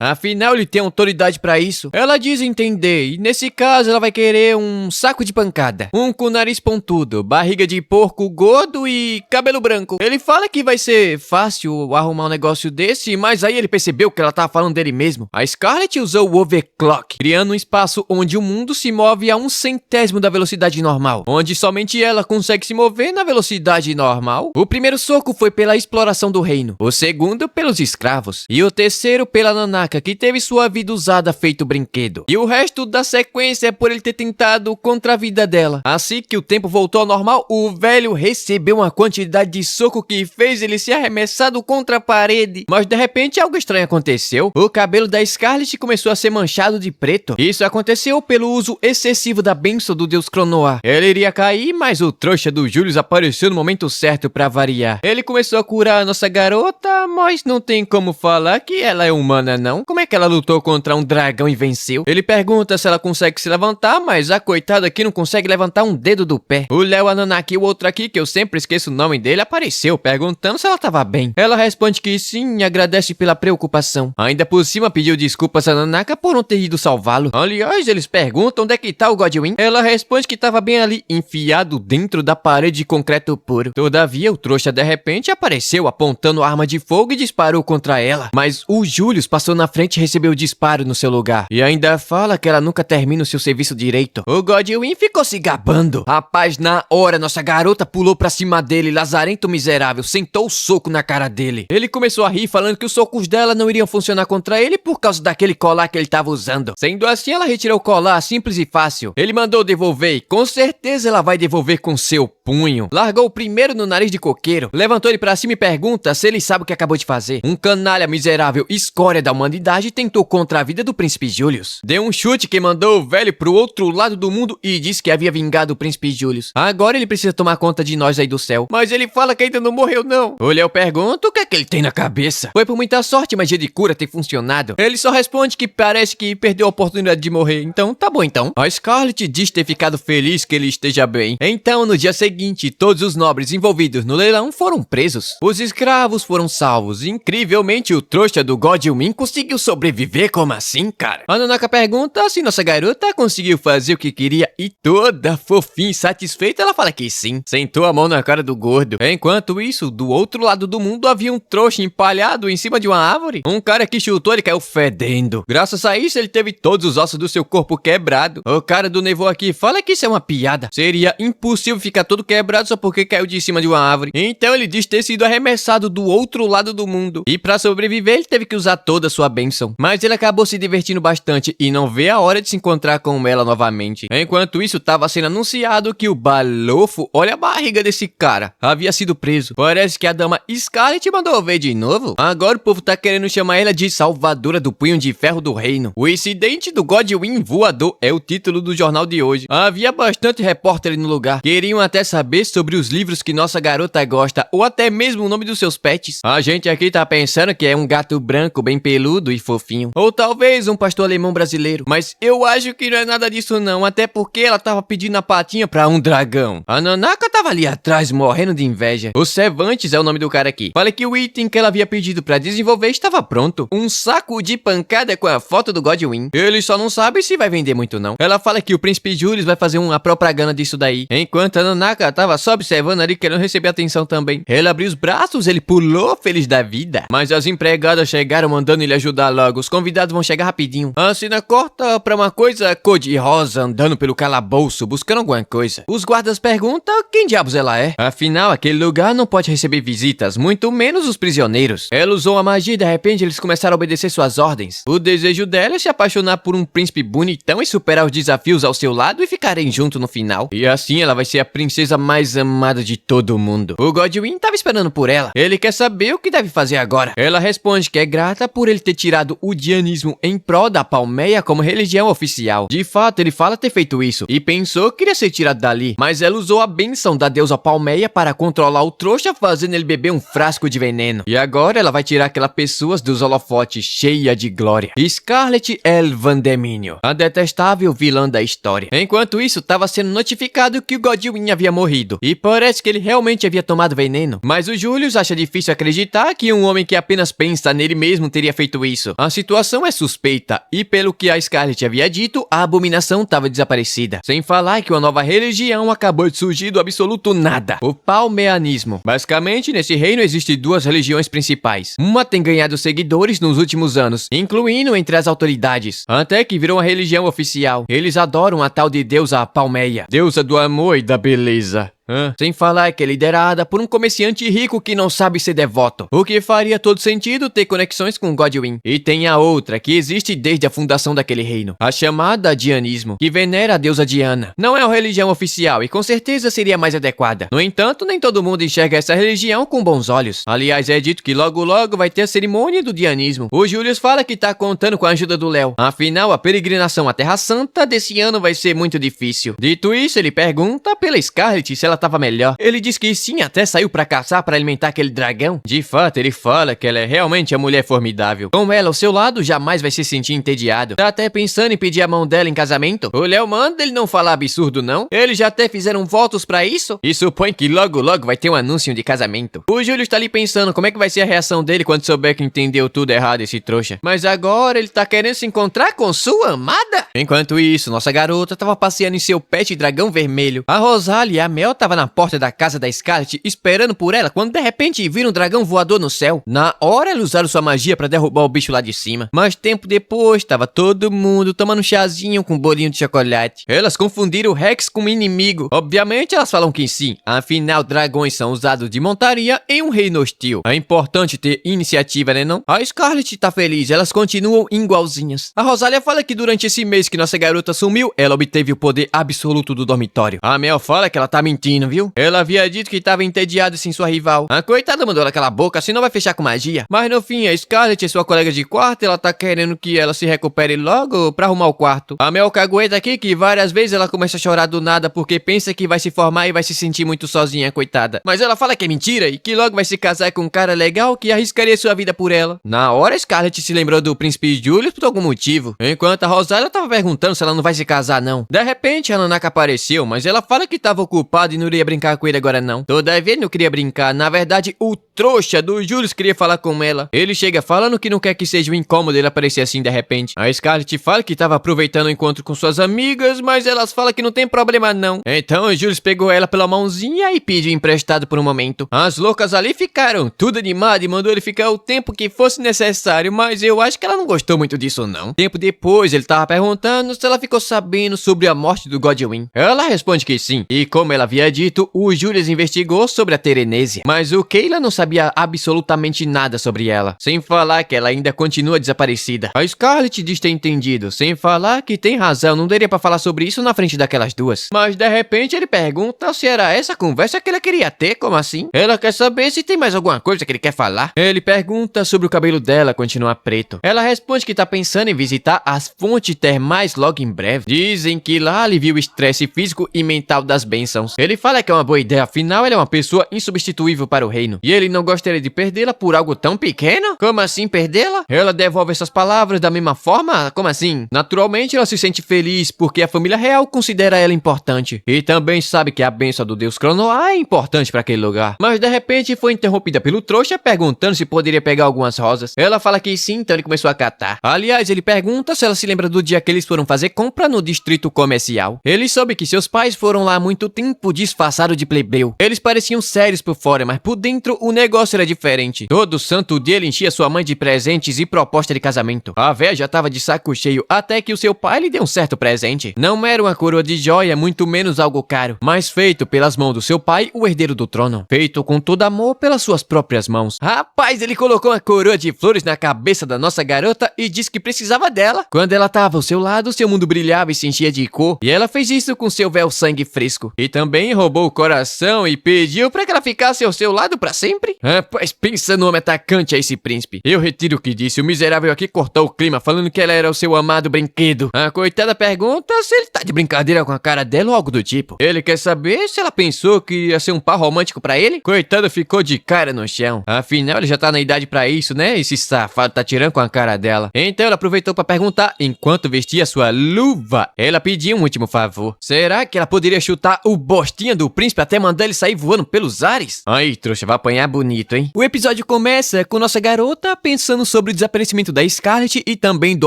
Afinal, ele tem autoridade pra isso. Ela diz entender e nesse caso ela vai querer um saco de pancada. Um com nariz pontudo, barriga de porco gordo e cabelo branco. Ele fala que vai ser fácil arrumar um negócio desse, mas aí ele percebeu que ela tava falando dele mesmo. A Scarlet usou o overclock, criando um espaço onde o mundo se move a 1/100º da velocidade normal, onde somente ela consegue se mover na velocidade normal. O primeiro soco foi pela exploração do reino, o segundo pelos escravos e o terceiro pela Nanaka, que teve sua vida usada feito brinquedo. E o resto da sequência é por ele ter tentado contra a vida dela. Assim que o tempo voltou ao normal, o velho recebeu uma quantidade de soco que fez ele ser arremessado contra a parede. Mas de repente algo estranho aconteceu. O cabelo da Scarlet começou a ser manchado de preto. Isso aconteceu pelo uso excessivo da bênção do deus Cronoa. Ele iria cair, mas o trouxa do Julius apareceu no momento certo pra variar. Ele começou a curar a nossa garota, mas não tem como falar que ela é humana não. Como é que ela lutou contra um dragão e venceu? Ele pergunta se ela consegue se levantar, mas a coitada aqui não consegue levantar um dedo do pé. O Léo, a Nanaka e o outro aqui, que eu sempre esqueço o nome dele, apareceu perguntando se ela tava bem. Ela responde que sim e agradece pela preocupação. Ainda por cima pediu desculpas a Nanaka por não ter ido salvá-lo. Aliás, eles perguntam onde é que tá o Godwin. Ela responde que tava bem ali, enfiado dentro da parede de concreto puro. Todavia, o trouxa de repente apareceu apontando a arma de fogo e disparou contra ela. Mas o Julius passou na frente e recebeu o disparo no seu lugar. E ainda fala que ela nunca termina o seu serviço direito. O Godwin ficou se gabando. Rapaz, na hora, nossa garota pulou pra cima dele, lazarento miserável, sentou o soco na cara dele. Ele começou a rir, falando que os socos dela não iriam funcionar contra ele por causa daquele colar que ele tava usando. Sendo assim, ela retirou o colar, simples e fácil. Ele mandou devolver e com certeza ela vai devolver com seu punho. Largou o primeiro no nariz de coqueiro, levantou ele pra cima e pergunta se ele sabe o que acabou de fazer. Um canalha miserável, escória da humanidade, tentou contra a vida do príncipe Julius. Deu um chute que mandou o velho pro outro lado do mundo e disse que havia vingado o príncipe Julius. Agora ele precisa tomar conta de nós aí do céu. Mas ele fala que ainda não morreu não. O Léo pergunta o que é que ele tem na cabeça. Foi por muita sorte a magia de cura ter funcionado. Ele só responde que parece que perdeu a oportunidade de morrer. Então, tá bom então. A Scarlet diz ter ficado feliz que ele esteja bem. Então, no dia seguinte, todos os nobres envolvidos no leilão foram presos. Os escravos foram salvos. Incrivelmente, o trouxa do Godwin conseguiu sobreviver. Como assim, cara? A Nanaka pergunta se nossa garota conseguiu fazer o que queria e toda fofinha e satisfeita ela fala que sim. Sentou a mão na cara do gordo. Enquanto isso, do outro lado do mundo havia um trouxa empalhado em cima de uma árvore. Um cara que chutou ele caiu fedendo. Graças a isso ele teve todos os ossos do seu corpo quebrado. O cara do Nevô aqui fala que isso é uma piada. Seria impossível ficar todo quebrado só porque caiu de cima de uma árvore. Então ele diz ter sido arremessado do outro lado do mundo. E pra sobreviver ele teve que usar toda a sua bênção. Mas ele acabou se divertindo bastante e não vê a hora de se encontrar com ela novamente. Enquanto isso, tava sendo anunciado que o balofo, olha a barriga desse cara, havia sido preso. Parece que a dama Scarlet mandou ver de novo. Agora o povo tá querendo chamar ela de salvadora do punho de ferro do reino. O incidente do Godwin voador é o título do jornal de hoje. Havia bastante repórter no lugar. Queriam até saber sobre os livros que nossa garota gosta, ou até mesmo o nome dos seus pets. A gente aqui tá pensando que é um gato branco bem peludo e fofinho. Ou talvez um pastor alemão brasileiro. Mas eu acho que não é nada disso não, até porque ela tava pedindo a patinha pra um dragão. A Nanaka tava ali atrás morrendo de inveja. O Cervantes é o nome do cara aqui. Fala que o item que ela havia pedido pra desenvolver estava pronto. Um saco de pancada com a foto do Godwin. Ele só não sabe se vai vender muito não. Ela fala que o príncipe Julius vai fazer uma propaganda disso daí. Enquanto a Nanaka tava só observando ali querendo receber atenção também. Ela abriu os braços, ele pulou feliz da vida. Mas as empregadas elas chegaram mandando ele ajudar logo. Os convidados vão chegar rapidinho. A cena corta pra uma coisa cor-de-rosa andando pelo calabouço, buscando alguma coisa. Os guardas perguntam quem diabos ela é. Afinal, aquele lugar não pode receber visitas, muito menos os prisioneiros. Ela usou a magia e de repente eles começaram a obedecer suas ordens. O desejo dela é se apaixonar por um príncipe bonitão e superar os desafios ao seu lado e ficarem juntos no final. E assim ela vai ser a princesa mais amada de todo mundo. O Godwin tava esperando por ela. Ele quer saber o que deve fazer agora. Ela responde que é grata por ele ter tirado o dianismo em prol da Palmeia como religião oficial. De fato, ele fala ter feito isso e pensou que iria ser tirado dali, mas ela usou a bênção da deusa Palmeia para controlar o trouxa, fazendo ele beber um frasco de veneno. E agora ela vai tirar aquela pessoa dos holofotes cheia de glória. Scarlett El Vandeminio, a detestável vilã da história. Enquanto isso, estava sendo notificado que o Godwin havia morrido, e parece que ele realmente havia tomado veneno. Mas o Julius acha difícil acreditar que um homem que apenas pensa nele mesmo teria feito isso. A situação é suspeita, e pelo que a Scarlett havia dito, a abominação estava desaparecida. Sem falar que uma nova religião acabou de surgir do absoluto nada. O palmeanismo. Basicamente, nesse reino existem duas religiões principais. Uma tem ganhado seguidores nos últimos anos, incluindo entre as autoridades, até que virou uma religião oficial. Eles adoram a tal de deusa Palmeia, deusa do amor e da beleza. Sem falar que é liderada por um comerciante rico que não sabe ser devoto, o que faria todo sentido ter conexões com Godwin. E tem a outra, que existe desde a fundação daquele reino, a chamada Dianismo, que venera a deusa Diana. Não é uma religião oficial e com certeza seria mais adequada. No entanto, nem todo mundo enxerga essa religião com bons olhos. Aliás, é dito que logo logo vai ter a cerimônia do Dianismo. O Julius fala que tá contando com a ajuda do Léo. Afinal, a peregrinação à Terra Santa desse ano vai ser muito difícil. Dito isso, ele pergunta pela Scarlett se ela tava melhor. Ele diz que sim, até saiu pra caçar pra alimentar aquele dragão. De fato, ele fala que ela é realmente a mulher formidável. Com ela ao seu lado, jamais vai se sentir entediado. Tá até pensando em pedir a mão dela em casamento. O Léo manda ele não falar absurdo, não. Eles já até fizeram votos pra isso. E supõe que logo logo vai ter um anúncio de casamento. O Júlio está ali pensando como é que vai ser a reação dele quando souber que entendeu tudo errado esse trouxa. Mas agora ele tá querendo se encontrar com sua amada. Enquanto isso, nossa garota tava passeando em seu pet dragão vermelho. A Rosalie e a Mel tava na porta da casa da Scarlett esperando por ela quando de repente viram um dragão voador no céu. Na hora eles usaram sua magia pra derrubar o bicho lá de cima. Mas tempo depois tava todo mundo tomando um chazinho com bolinho de chocolate. Elas confundiram o Rex com um inimigo. Obviamente elas falam que sim. Afinal, dragões são usados de montaria em um reino hostil. É importante ter iniciativa, né não? A Scarlett tá feliz, elas continuam igualzinhas. A Rosalia fala que durante esse mês que nossa garota sumiu, ela obteve o poder absoluto do dormitório. A Mel fala que ela tá mentindo, viu? Ela havia dito que estava entediada sem sua rival. A coitada mandou ela calar a boca, assim não vai fechar com magia. Mas no fim, a Scarlett é sua colega de quarto e ela tá querendo que ela se recupere logo pra arrumar o quarto. A Mel cagueta aqui que várias vezes ela começa a chorar do nada porque pensa que vai se formar e vai se sentir muito sozinha, coitada. Mas ela fala que é mentira e que logo vai se casar com um cara legal que arriscaria sua vida por ela. Na hora, Scarlett se lembrou do príncipe Julius por algum motivo. Enquanto a Rosalia tava perguntando se ela não vai se casar não. De repente, a Nanaka apareceu, mas ela fala que tava ocupada e não iria brincar com ele agora não. Todavia ele não queria brincar. Na verdade, o trouxa do Julius queria falar com ela. Ele chega falando que não quer que seja um incômodo ele aparecer assim de repente. A Scarlett fala que tava aproveitando o encontro com suas amigas, mas elas falam que não tem problema não. Então o Julius pegou ela pela mãozinha e pediu emprestado por um momento. As loucas ali ficaram tudo animadas e mandou ele ficar o tempo que fosse necessário, mas eu acho que ela não gostou muito disso não. Tempo depois ele tava perguntando se ela ficou sabendo sobre a morte do Godwin. Ela responde que sim. E como ela havia dito, o Julius investigou sobre a Terenésia, mas o Kayla não sabia absolutamente nada sobre ela. Sem falar que ela ainda continua desaparecida. A Scarlett diz ter entendido, sem falar que tem razão, não daria pra falar sobre isso na frente daquelas duas. Mas de repente ele pergunta se era essa conversa que ela queria ter, como assim? Ela quer saber se tem mais alguma coisa que ele quer falar. Ele pergunta sobre o cabelo dela continuar preto. Ela responde que tá pensando em visitar as fontes termais logo em breve. Dizem que lá alivia o estresse físico e mental das bênçãos. Ele fala que é uma boa ideia, afinal ele é uma pessoa insubstituível para o reino. E ele não gostaria de perdê-la por algo tão pequeno? Como assim perdê-la? Ela devolve essas palavras da mesma forma? Como assim? Naturalmente ela se sente feliz porque a família real considera ela importante. E também sabe que a bênção do deus Cronoa é importante para aquele lugar. Mas de repente foi interrompida pelo trouxa perguntando se poderia pegar algumas rosas. Ela fala que sim, então ele começou a catar. Aliás, ele pergunta se ela se lembra do dia que eles foram fazer compra no distrito comercial. Ele soube que seus pais foram lá há muito tempo disfarçado de plebeu. Eles pareciam sérios por fora, mas por dentro o negócio era diferente. Todo santo dia ele enchia sua mãe de presentes e proposta de casamento. A véia já tava de saco cheio até que o seu pai lhe deu um certo presente. Não era uma coroa de joia, muito menos algo caro, mas feito pelas mãos do seu pai, o herdeiro do trono. Feito com todo amor pelas suas próprias mãos. Rapaz, ele colocou uma coroa de flores na cabeça da nossa garota e disse que precisava dela. Quando ela tava ao seu lado, seu mundo brilhava e se enchia de cor. E ela fez isso com seu véu sangue fresco. E também roubou o coração e pediu pra que ela ficasse ao seu lado pra sempre. Rapaz, pensa no homem atacante a esse príncipe. Eu retiro o que disse. O miserável aqui cortou o clima falando que ela era o seu amado brinquedo. A coitada pergunta se ele tá de brincadeira com a cara dela ou algo do tipo. Ele quer saber se ela pensou que ia ser um par romântico pra ele. Coitado ficou de cara no chão. Afinal, ele já tá na idade pra isso, né? Esse safado tá tirando com a cara dela. Então ela aproveitou pra perguntar, enquanto vestia sua luva. Ela pediu um último favor. Será que ela poderia chutar o bostinha do príncipe até mandar ele sair voando pelos ares? Aí, trouxa, vai apanhar bonito, hein? O episódio começa com nossa garota pensando sobre o desaparecimento da Scarlet e também do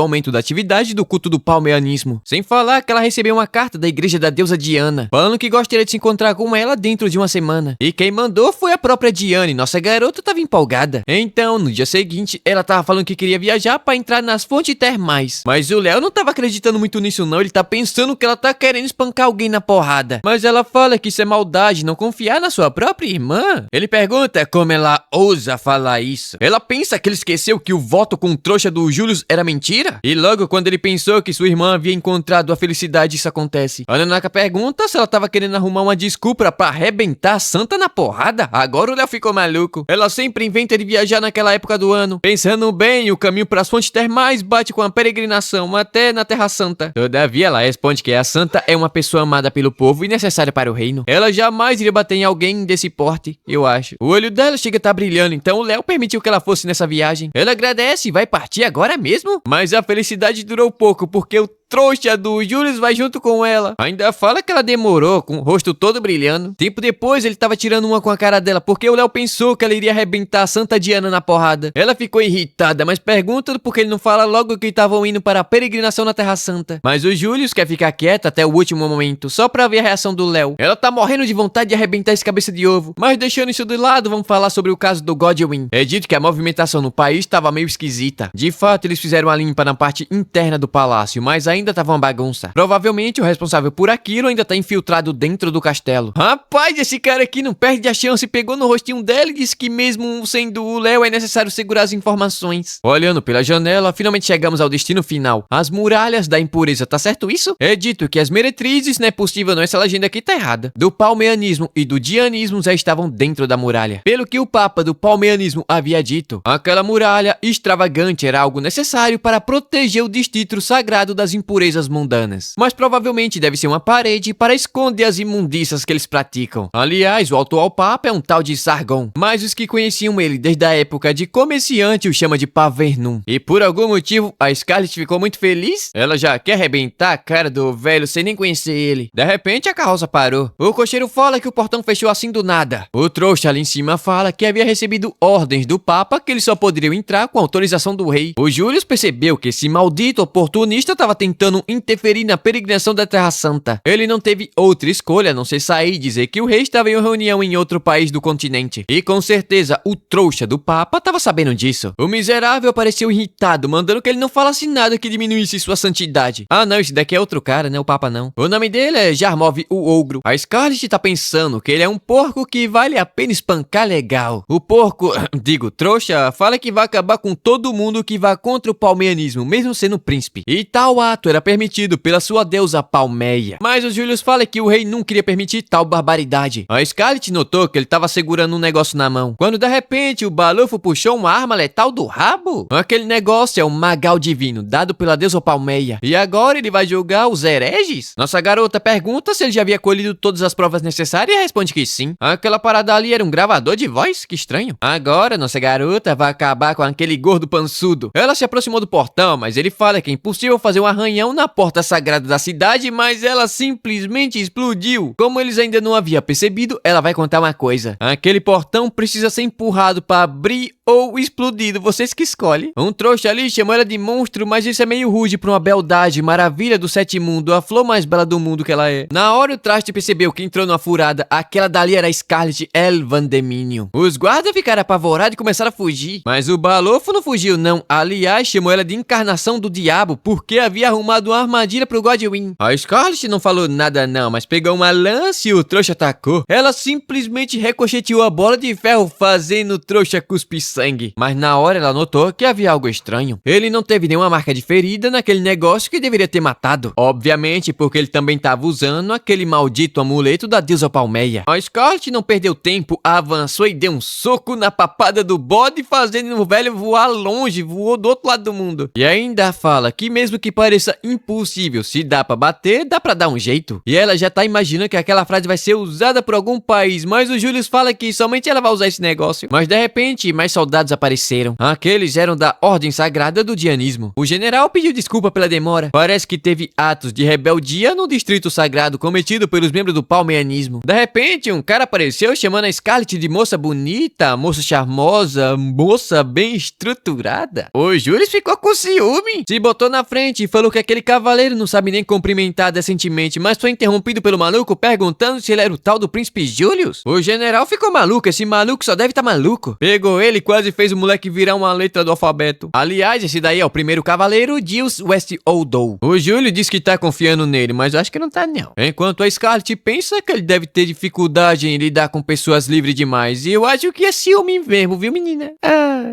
aumento da atividade do culto do palmeanismo. Sem falar que ela recebeu uma carta da igreja da deusa Diana, falando que gostaria de se encontrar com ela dentro de uma semana. E quem mandou foi a própria Diana, e nossa garota tava empolgada. Então, no dia seguinte, ela tava falando que queria viajar pra entrar nas fontes termais. Mas o Léo não tava acreditando muito nisso não, ele tá pensando que ela tá querendo espancar alguém na porrada. Mas ela fala que isso é maldade, não confiar na sua própria irmã. Ele pergunta como ela ousa falar isso. Ela pensa que ele esqueceu que o voto com o trouxa do Julius era mentira? E logo quando ele pensou que sua irmã havia encontrado a felicidade, isso acontece. A Nanaka pergunta se ela tava querendo arrumar uma desculpa pra arrebentar a Santa na porrada. Agora o Léo ficou maluco. Ela sempre inventa de viajar naquela época do ano. Pensando bem, o caminho pras fontes termais bate com a peregrinação até na Terra Santa. Todavia, ela responde que a Santa é uma pessoa amada pelo povo e necessária para o reino. Ela jamais iria bater em alguém desse porte, eu acho. O olho dela chega a estar brilhando, então o Léo permitiu que ela fosse nessa viagem. Ela agradece e vai partir agora mesmo? Mas a felicidade durou pouco, porque o trouxa do Julius vai junto com ela. Ainda fala que ela demorou, com o rosto todo brilhando. Tempo depois, ele tava tirando uma com a cara dela, porque o Léo pensou que ela iria arrebentar a Santa Diana na porrada. Ela ficou irritada, mas pergunta porque ele não fala logo que estavam indo para a peregrinação na Terra Santa. Mas o Julius quer ficar quieto até o último momento, só pra ver a reação do Léo. Ela tá morrendo de vontade de arrebentar esse cabeça de ovo. Mas deixando isso de lado, vamos falar sobre o caso do Godwin. É dito que a movimentação no país estava meio esquisita. De fato, eles fizeram uma limpa na parte interna do palácio, mas ainda tava uma bagunça. Provavelmente o responsável por aquilo ainda tá infiltrado dentro do castelo. Rapaz, esse cara aqui não perde a chance, pegou no rostinho dela e disse que mesmo sendo o Léo é necessário segurar as informações. Olhando pela janela, finalmente chegamos ao destino final. As muralhas da impureza, tá certo isso? É dito que as meretrizes, não é possível não, essa legenda aqui tá errada. Do palmeanismo e do dianismo já estavam dentro da muralha. Pelo que o papa do palmeanismo havia dito, aquela muralha extravagante era algo necessário para proteger o distrito sagrado das impurezas mundanas. Mas provavelmente deve ser uma parede para esconder as imundícias que eles praticam. Aliás, o atual papa é um tal de Sargon, mas os que conheciam ele desde a época de comerciante o chama de Pavernum. E por algum motivo, a Scarlet ficou muito feliz. Ela já quer arrebentar a cara do velho sem nem conhecer ele. De repente, a carroça parou. O cocheiro fala que o portão fechou assim do nada. O trouxa ali em cima fala que havia recebido ordens do papa que eles só poderiam entrar com autorização do rei. O Julius percebeu que esse maldito oportunista estava tentando interferir na peregrinação da Terra Santa. Ele não teve outra escolha a não ser sair e dizer que o rei estava em uma reunião em outro país do continente. E com certeza o trouxa do papa estava sabendo disso. O miserável pareceu irritado, mandando que ele não falasse nada que diminuísse sua santidade. Ah não, esse daqui é outro cara, né? O papa não. O nome dele é Jarmov o Ogro. A Scarlet tá pensando que ele é um porco que vale a pena espancar legal. O porco, digo, trouxa, fala que vai acabar com todo mundo que vá contra o palmeanismo, mesmo sendo príncipe. E tal ato era permitido pela sua deusa Palmeia. Mas o Julius fala que o rei não queria permitir tal barbaridade. A Scarlet notou que ele estava segurando um negócio na mão, quando de repente o balufo puxou uma arma letal do rabo. Aquele negócio é um magal divino, dado pela deusa Palmeia. E agora ele vai julgar os hereges? Nossa garota pergunta se ele já havia colhido todas as provas necessárias e responde que sim. Aquela parada ali era um gravador de voz? Que estranho. Agora nossa garota vai acabar com aquele gordo pançudo. Ela se aproximou do portão, mas ele fala que é impossível fazer um arranhão arranhão na porta sagrada da cidade, mas ela simplesmente explodiu. Como eles ainda não haviam percebido, ela vai contar uma coisa. Aquele portão precisa ser empurrado para abrir ou explodido, vocês que escolhem. Um trouxa ali chamou ela de monstro, mas isso é meio rude pra uma beldade, maravilha do sete mundo, a flor mais bela do mundo que ela é. Na hora o traste percebeu que entrou numa furada, aquela dali era Scarlet Elvandeminion. Os guardas ficaram apavorados e começaram a fugir, mas o balofo não fugiu não, aliás chamou ela de encarnação do diabo, porque havia arrumado uma armadilha pro Godwin. A Scarlet não falou nada não, mas pegou uma lança e o trouxa atacou. Ela simplesmente ricocheteou a bola de ferro, fazendo o trouxa cuspir sangue. Mas na hora ela notou que havia algo estranho. Ele não teve nenhuma marca de ferida naquele negócio que deveria ter matado. Obviamente, porque ele também estava usando aquele maldito amuleto da deusa Palmeia. A Scarlet não perdeu tempo, avançou e deu um soco na papada do bode, fazendo o velho voar longe, voou do outro lado do mundo. E ainda fala que mesmo que pareça impossível, se dá pra bater, dá pra dar um jeito. E ela já tá imaginando que aquela frase vai ser usada por algum país, mas o Julius fala que somente ela vai usar esse negócio. Mas de repente, mais soldados apareceram. Aqueles eram da Ordem Sagrada do Dianismo. O general pediu desculpa pela demora. Parece que teve atos de rebeldia no Distrito Sagrado cometido pelos membros do palmeianismo. De repente, um cara apareceu chamando a Scarlet de moça bonita, moça charmosa, moça bem estruturada. O Julius ficou com ciúme. Se botou na frente e falou que aquele cavaleiro não sabe nem cumprimentar decentemente, mas foi interrompido pelo maluco perguntando se ele era o tal do príncipe Julius. O general ficou maluco, esse maluco só deve estar maluco. Pegou ele e quase fez o moleque virar uma letra do alfabeto. Aliás, esse daí é o primeiro cavaleiro, Giles West-Oldou. O Júlio diz que tá confiando nele, mas eu acho que não tá não. Enquanto a Scarlet pensa que ele deve ter dificuldade em lidar com pessoas livres demais. E eu acho que é ciúme mesmo, viu menina?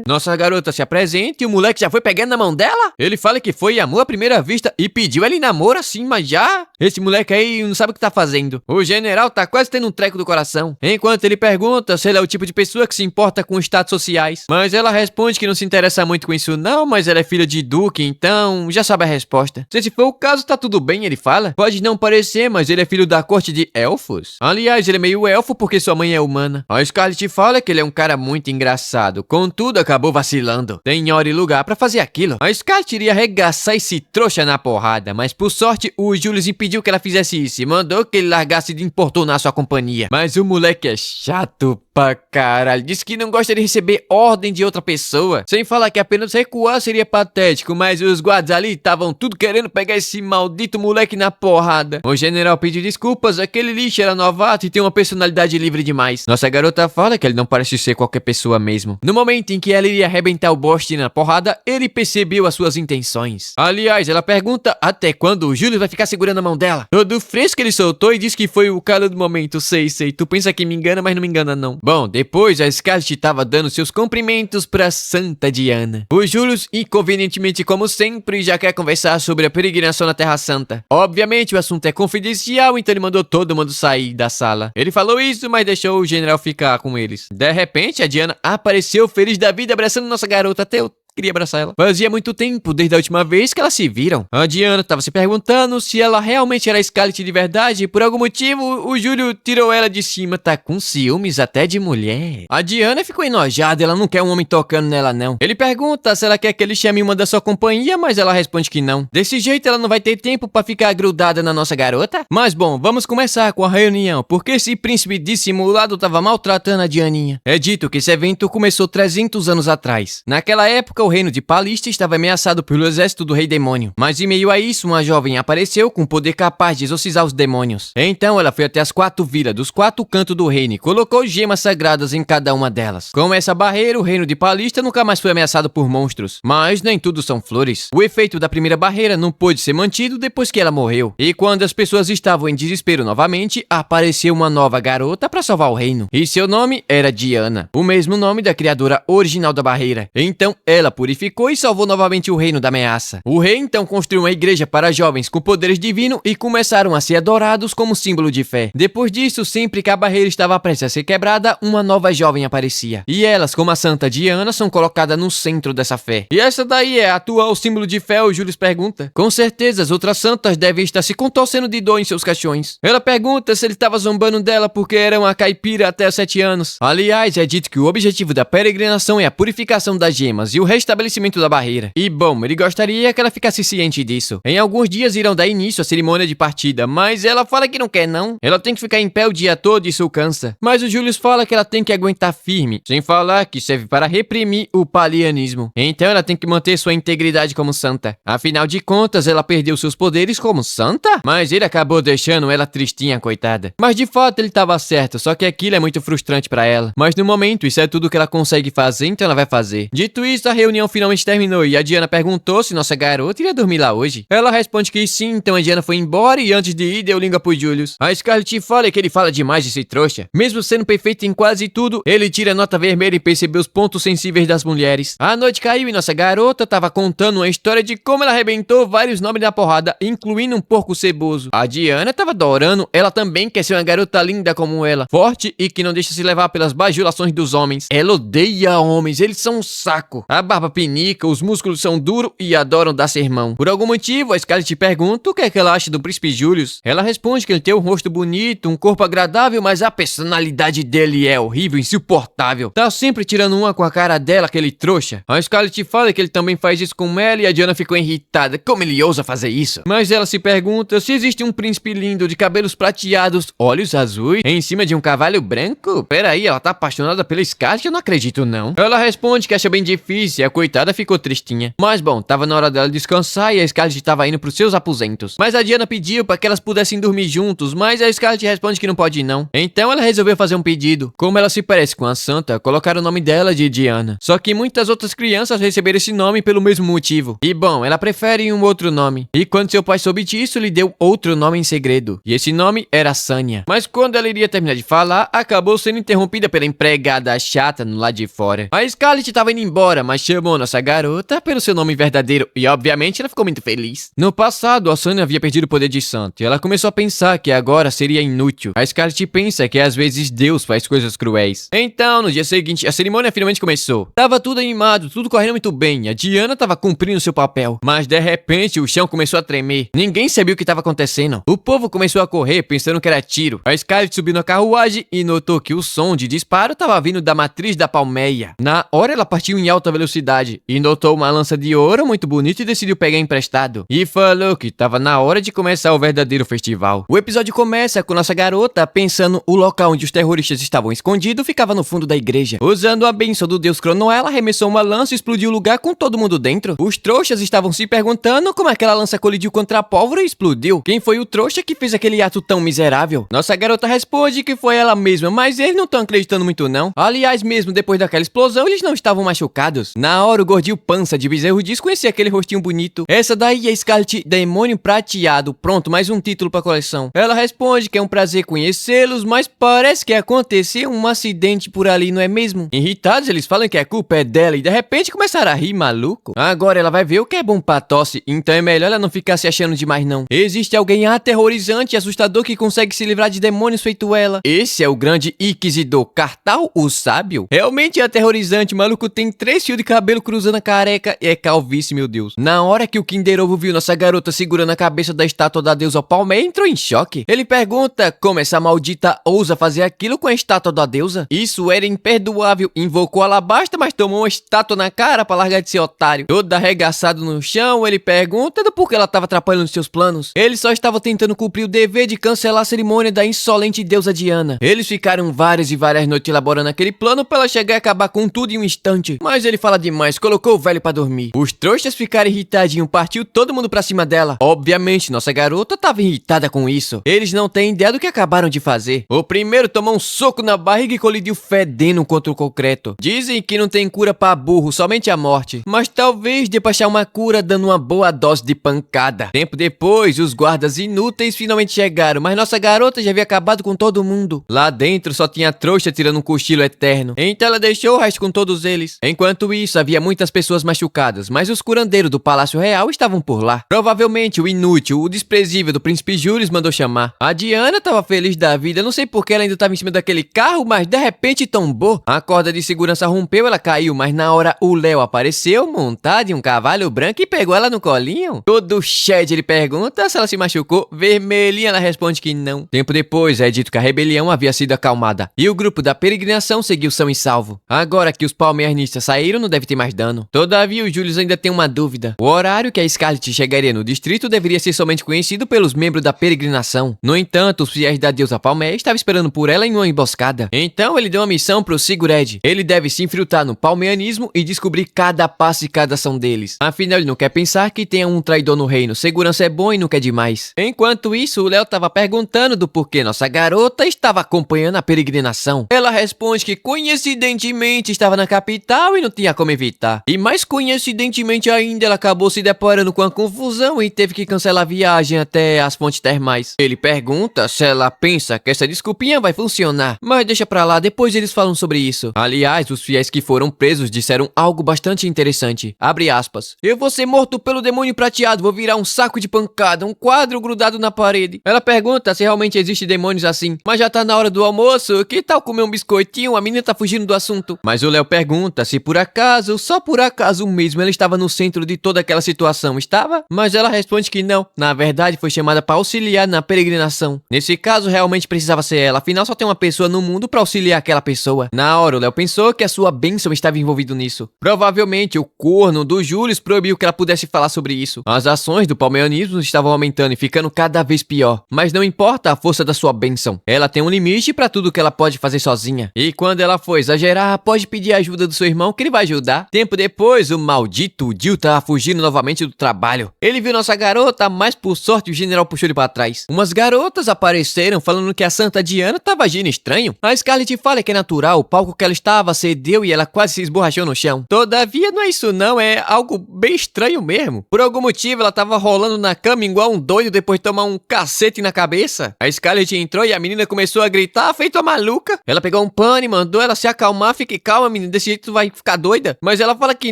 Nossa garota se apresenta e o moleque já foi pegando na mão dela? Ele fala que foi amor à primeira vista e pediu ela em namoro assim, mas já? Esse moleque aí não sabe o que tá fazendo. O general tá quase tendo um treco do coração. Enquanto ele pergunta se ele é o tipo de pessoa que se importa com status sociais. Mas ela responde que não se interessa muito com isso não, mas ela é filha de duque, então já sabe a resposta. Se esse for o caso, tá tudo bem, ele fala. Pode não parecer, mas ele é filho da corte de elfos. Aliás, ele é meio elfo porque sua mãe é humana. A Scarlet fala que ele é um cara muito engraçado, contudo acabou vacilando. Tem hora e lugar pra fazer aquilo. A Scarlet iria arregaçar esse trouxa na porrada, mas por sorte o Julius impediu que ela fizesse isso e mandou que ele largasse de importunar sua companhia. Mas o moleque é chato pra caralho. Diz que não gosta de receber ordem de outra pessoa. Sem falar que apenas recuar seria patético, mas os guardas ali estavam tudo querendo pegar esse maldito moleque na porrada. O general pediu desculpas, aquele lixo era novato e tem uma personalidade livre demais. Nossa garota fala que ele não parece ser qualquer pessoa mesmo. No momento em que ela iria arrebentar o boste na porrada, ele percebeu as suas intenções. Aliás, ela pergunta até quando o Júlio vai ficar segurando a mão dela. Todo fresco ele soltou e disse que foi o calor do momento. Sei. Tu pensa que me engana, mas não me engana não. Bom, depois a Scarlet estava dando seus cumprimentos pra Santa Diana. O Julius, inconvenientemente como sempre, já quer conversar sobre a peregrinação na Terra Santa. Obviamente o assunto é confidencial, então ele mandou todo mundo sair da sala. Ele falou isso, mas deixou o general ficar com eles. De repente, a Diana apareceu feliz da vida, abraçando nossa garota. Até eu queria abraçar ela. Fazia muito tempo, desde a última vez que elas se viram. A Diana tava se perguntando se ela realmente era Scarlet de verdade e por algum motivo o Júlio tirou ela de cima. Tá com ciúmes até de mulher. A Diana ficou enojada, ela não quer um homem tocando nela não. Ele pergunta se ela quer que ele chame uma da sua companhia, mas ela responde que não. Desse jeito ela não vai ter tempo pra ficar grudada na nossa garota. Mas bom, vamos começar com a reunião, porque esse príncipe dissimulado tava maltratando a Dianinha. É dito que esse evento começou 300 anos atrás. Naquela época o reino de Palista estava ameaçado pelo exército do rei demônio. Mas em meio a isso, uma jovem apareceu com poder capaz de exorcizar os demônios. Então ela foi até as 4 vilas dos 4 cantos do reino e colocou gemas sagradas em cada uma delas. Com essa barreira, o reino de Palista nunca mais foi ameaçado por monstros. Mas nem tudo são flores. O efeito da primeira barreira não pôde ser mantido depois que ela morreu. E quando as pessoas estavam em desespero novamente, apareceu uma nova garota para salvar o reino. E seu nome era Diana, o mesmo nome da criadora original da barreira. Então ela purificou e salvou novamente o reino da ameaça. O rei então construiu uma igreja para jovens com poderes divinos e começaram a ser adorados como símbolo de fé. Depois disso, sempre que a barreira estava prestes a ser quebrada, uma nova jovem aparecia. E elas, como a Santa Diana, são colocadas no centro dessa fé. E essa daí é a atual símbolo de fé, o Júlio pergunta. Com certeza, as outras santas devem estar se contorcendo de dor em seus caixões. Ela pergunta se ele estava zombando dela porque era uma caipira até os 7 anos. Aliás, é dito que o objetivo da peregrinação é a purificação das gemas e o resto estabelecimento da barreira. E bom, ele gostaria que ela ficasse ciente disso. Em alguns dias irão dar início à cerimônia de partida, mas ela fala que não quer não. Ela tem que ficar em pé o dia todo e isso cansa. Mas o Julius fala que ela tem que aguentar firme, sem falar que serve para reprimir o palianismo. Então ela tem que manter sua integridade como santa. Afinal de contas, ela perdeu seus poderes como santa? Mas ele acabou deixando ela tristinha, coitada. Mas de fato ele estava certo, só que aquilo é muito frustrante para ela. Mas no momento isso é tudo que ela consegue fazer, então ela vai fazer. Dito isso, a reunião finalmente terminou e a Diana perguntou se nossa garota iria dormir lá hoje. Ela responde que sim, então a Diana foi embora e antes de ir deu língua pro Julius. A Scarlett fala que ele fala demais desse trouxa. Mesmo sendo perfeito em quase tudo, ele tira a nota vermelha e percebeu os pontos sensíveis das mulheres. A noite caiu e nossa garota tava contando uma história de como ela arrebentou vários nomes na porrada, incluindo um porco ceboso. A Diana tava adorando, ela também quer ser uma garota linda como ela, forte e que não deixa se levar pelas bajulações dos homens. Ela odeia homens, eles são um saco. A barba pinica, os músculos são duros e adoram dar sermão. Por algum motivo, a Scarlett pergunta o que é que ela acha do príncipe Julius. Ela responde que ele tem um rosto bonito, um corpo agradável, mas a personalidade dele é horrível, insuportável. Tá sempre tirando uma com a cara dela, aquele trouxa. A Scarlett fala que ele também faz isso com ela e a Diana ficou irritada. Como ele ousa fazer isso? Mas ela se pergunta se existe um príncipe lindo de cabelos prateados, olhos azuis, em cima de um cavalo branco? Peraí, ela tá apaixonada pela Scarlett? Eu não acredito não. Ela responde que acha bem difícil e a coitada ficou tristinha. Mas bom, tava na hora dela descansar e a Scarlett tava indo pros seus aposentos. Mas a Diana pediu para que elas pudessem dormir juntos, mas a Scarlett responde que não pode não. Então ela resolveu fazer um pedido. Como ela se parece com a santa, colocaram o nome dela de Diana. Só que muitas outras crianças receberam esse nome pelo mesmo motivo. E bom, ela prefere um outro nome. E quando seu pai soube disso, lhe deu outro nome em segredo. E esse nome era Sanya. Mas quando ela iria terminar de falar, acabou sendo interrompida pela empregada chata no lado de fora. A Scarlett tava indo embora, mas chamou nossa garota pelo seu nome verdadeiro. E obviamente ela ficou muito feliz. No passado, a Sanya havia perdido o poder de santo. E ela começou a pensar que agora seria inútil. A Scarlett pensa que às vezes Deus faz coisas cruéis. Então, no dia seguinte, a cerimônia finalmente começou. Tava tudo animado, tudo correndo muito bem. A Diana tava cumprindo seu papel. Mas de repente, o chão começou a tremer. Ninguém sabia o que tava acontecendo. O povo começou a correr, pensando que era tiro. A Scarlett subiu na carruagem e notou que o som de disparo tava vindo da matriz da palmeia. Na hora, ela partiu em alta velocidade e notou uma lança de ouro muito bonita e decidiu pegar emprestado. E falou que tava na hora de começar o verdadeiro festival. O episódio começa com nossa garota pensando o local onde os terroristas estavam escondidos ficava no fundo da igreja. Usando a bênção do deus Cronoel, ela arremessou uma lança e explodiu o lugar com todo mundo dentro. Os trouxas estavam se perguntando como aquela lança colidiu contra a pólvora e explodiu. Quem foi o trouxa que fez aquele ato tão miserável? Nossa garota responde que foi ela mesma, mas eles não estão acreditando muito não. Aliás, mesmo depois daquela explosão, eles não estavam machucados. Na hora, o gordinho pança de bezerro diz conhecer aquele rostinho bonito. Essa daí é Scarlett, demônio prateado. Pronto, mais um título pra coleção. Ela responde que é um prazer conhecê-los, mas parece que aconteceu um acidente por ali, não é mesmo? Irritados, eles falam que a culpa é dela e de repente começaram a rir, maluco. Agora ela vai ver o que é bom pra tosse, então é melhor ela não ficar se achando demais não. Existe alguém aterrorizante e assustador que consegue se livrar de demônios feito ela. Esse é o grande Inquisidor Cartal, o sábio. Realmente é aterrorizante, o maluco tem 3 fios de cabelo cruzando a careca e é calvície, meu Deus. Na hora que o Kinder Ovo viu nossa garota segurando a cabeça da estátua da deusa Palmeia, entrou em choque. Ele pergunta como essa maldita ousa fazer aquilo com a estátua da deusa. Isso era imperdoável. Invocou Alabasta, mas tomou uma estátua na cara pra largar de ser otário. Todo arregaçado no chão, ele pergunta do porquê ela tava atrapalhando seus planos. Ele só estava tentando cumprir o dever de cancelar a cerimônia da insolente deusa Diana. Eles ficaram várias e várias noites elaborando aquele plano pra ela chegar e acabar com tudo em um instante. Mas ele fala demais, colocou o velho pra dormir. Os trouxas ficaram irritadinhos, partiu todo mundo pra cima dela. Obviamente, nossa garota tava irritada com isso. Eles não têm ideia do que acabaram de fazer. O primeiro tomou um soco na barriga e colidiu fedendo contra o concreto. Dizem que não tem cura pra burro, somente a morte. Mas talvez dê pra achar uma cura dando uma boa dose de pancada. Tempo depois, os guardas inúteis finalmente chegaram, mas nossa garota já havia acabado com todo mundo. Lá dentro só tinha a trouxa tirando um cochilo eterno. Então ela deixou o resto com todos eles. Enquanto isso, havia muitas pessoas machucadas, mas os curandeiros do Palácio Real estavam por lá. Provavelmente o inútil, o desprezível do príncipe Julius mandou chamar. A Diana tava feliz da vida, não sei porque ela ainda estava em cima daquele carro, mas de repente tombou. A corda de segurança rompeu, ela caiu, mas na hora o Léo apareceu, montado em um cavalo branco e pegou ela no colinho. Todo Shed ele pergunta se ela se machucou. Vermelhinha ela responde que não. Tempo depois é dito que a rebelião havia sido acalmada e o grupo da peregrinação seguiu são e salvo. Agora que os palmeirnistas saíram, não deve ter mais dano. Todavia, o Julius ainda tem uma dúvida. O horário que a Scarlet chegaria no distrito deveria ser somente conhecido pelos membros da peregrinação. No entanto, os fiéis da deusa Palmeia estavam esperando por ela em uma emboscada. Então, ele deu uma missão pro Sigurd. Ele deve se infiltrar no palmeanismo e descobrir cada passo e cada ação deles. Afinal, ele não quer pensar que tenha um traidor no reino. Segurança é bom e nunca é demais. Enquanto isso, o Léo tava perguntando do porquê nossa garota estava acompanhando a peregrinação. Ela responde que coincidentemente estava na capital e não tinha como evitar. E mais coincidentemente ainda, ela acabou se deparando com a confusão e teve que cancelar a viagem até as fontes termais. Ele pergunta se ela pensa que essa desculpinha vai funcionar, mas deixa pra lá, depois eles falam sobre isso. Aliás, os fiéis que foram presos disseram algo bastante interessante. Abre aspas. Eu vou ser morto pelo demônio prateado, vou virar um saco de pancada, um quadro grudado na parede. Ela pergunta se realmente existe demônios assim, mas já tá na hora do almoço, que tal comer um biscoitinho? A menina tá fugindo do assunto. Mas o Léo pergunta se por acaso, só por acaso mesmo, ela estava no centro de toda aquela situação. Estava? Mas ela responde que não. Na verdade, foi chamada para auxiliar na peregrinação. Nesse caso, realmente precisava ser ela. Afinal, só tem uma pessoa no mundo para auxiliar aquela pessoa. Na hora, o Léo pensou que a sua bênção estava envolvido nisso. Provavelmente, o corno do Julius proibiu que ela pudesse falar sobre isso. As ações do palmeanismo estavam aumentando e ficando cada vez pior. Mas não importa a força da sua bênção. Ela tem um limite para tudo que ela pode fazer sozinha. E quando ela for exagerar, pode pedir a ajuda do seu irmão que ele vai ajudar. Tempo depois, o maldito Jill tava fugindo novamente do trabalho. Ele viu nossa garota, mas por sorte o general puxou ele para trás. Umas garotas apareceram falando que a Santa Diana tava agindo estranho. A Scarlet fala que é natural, o palco que ela estava cedeu e ela quase se esborrachou no chão. Todavia, não é isso não, é algo bem estranho mesmo. Por algum motivo, ela tava rolando na cama igual um doido depois de tomar um cacete na cabeça. A Scarlet entrou e a menina começou a gritar, feito a maluca. Ela pegou um pano e mandou ela se acalmar. Fique calma, menina, desse jeito tu vai ficar doida. Mas ela fala que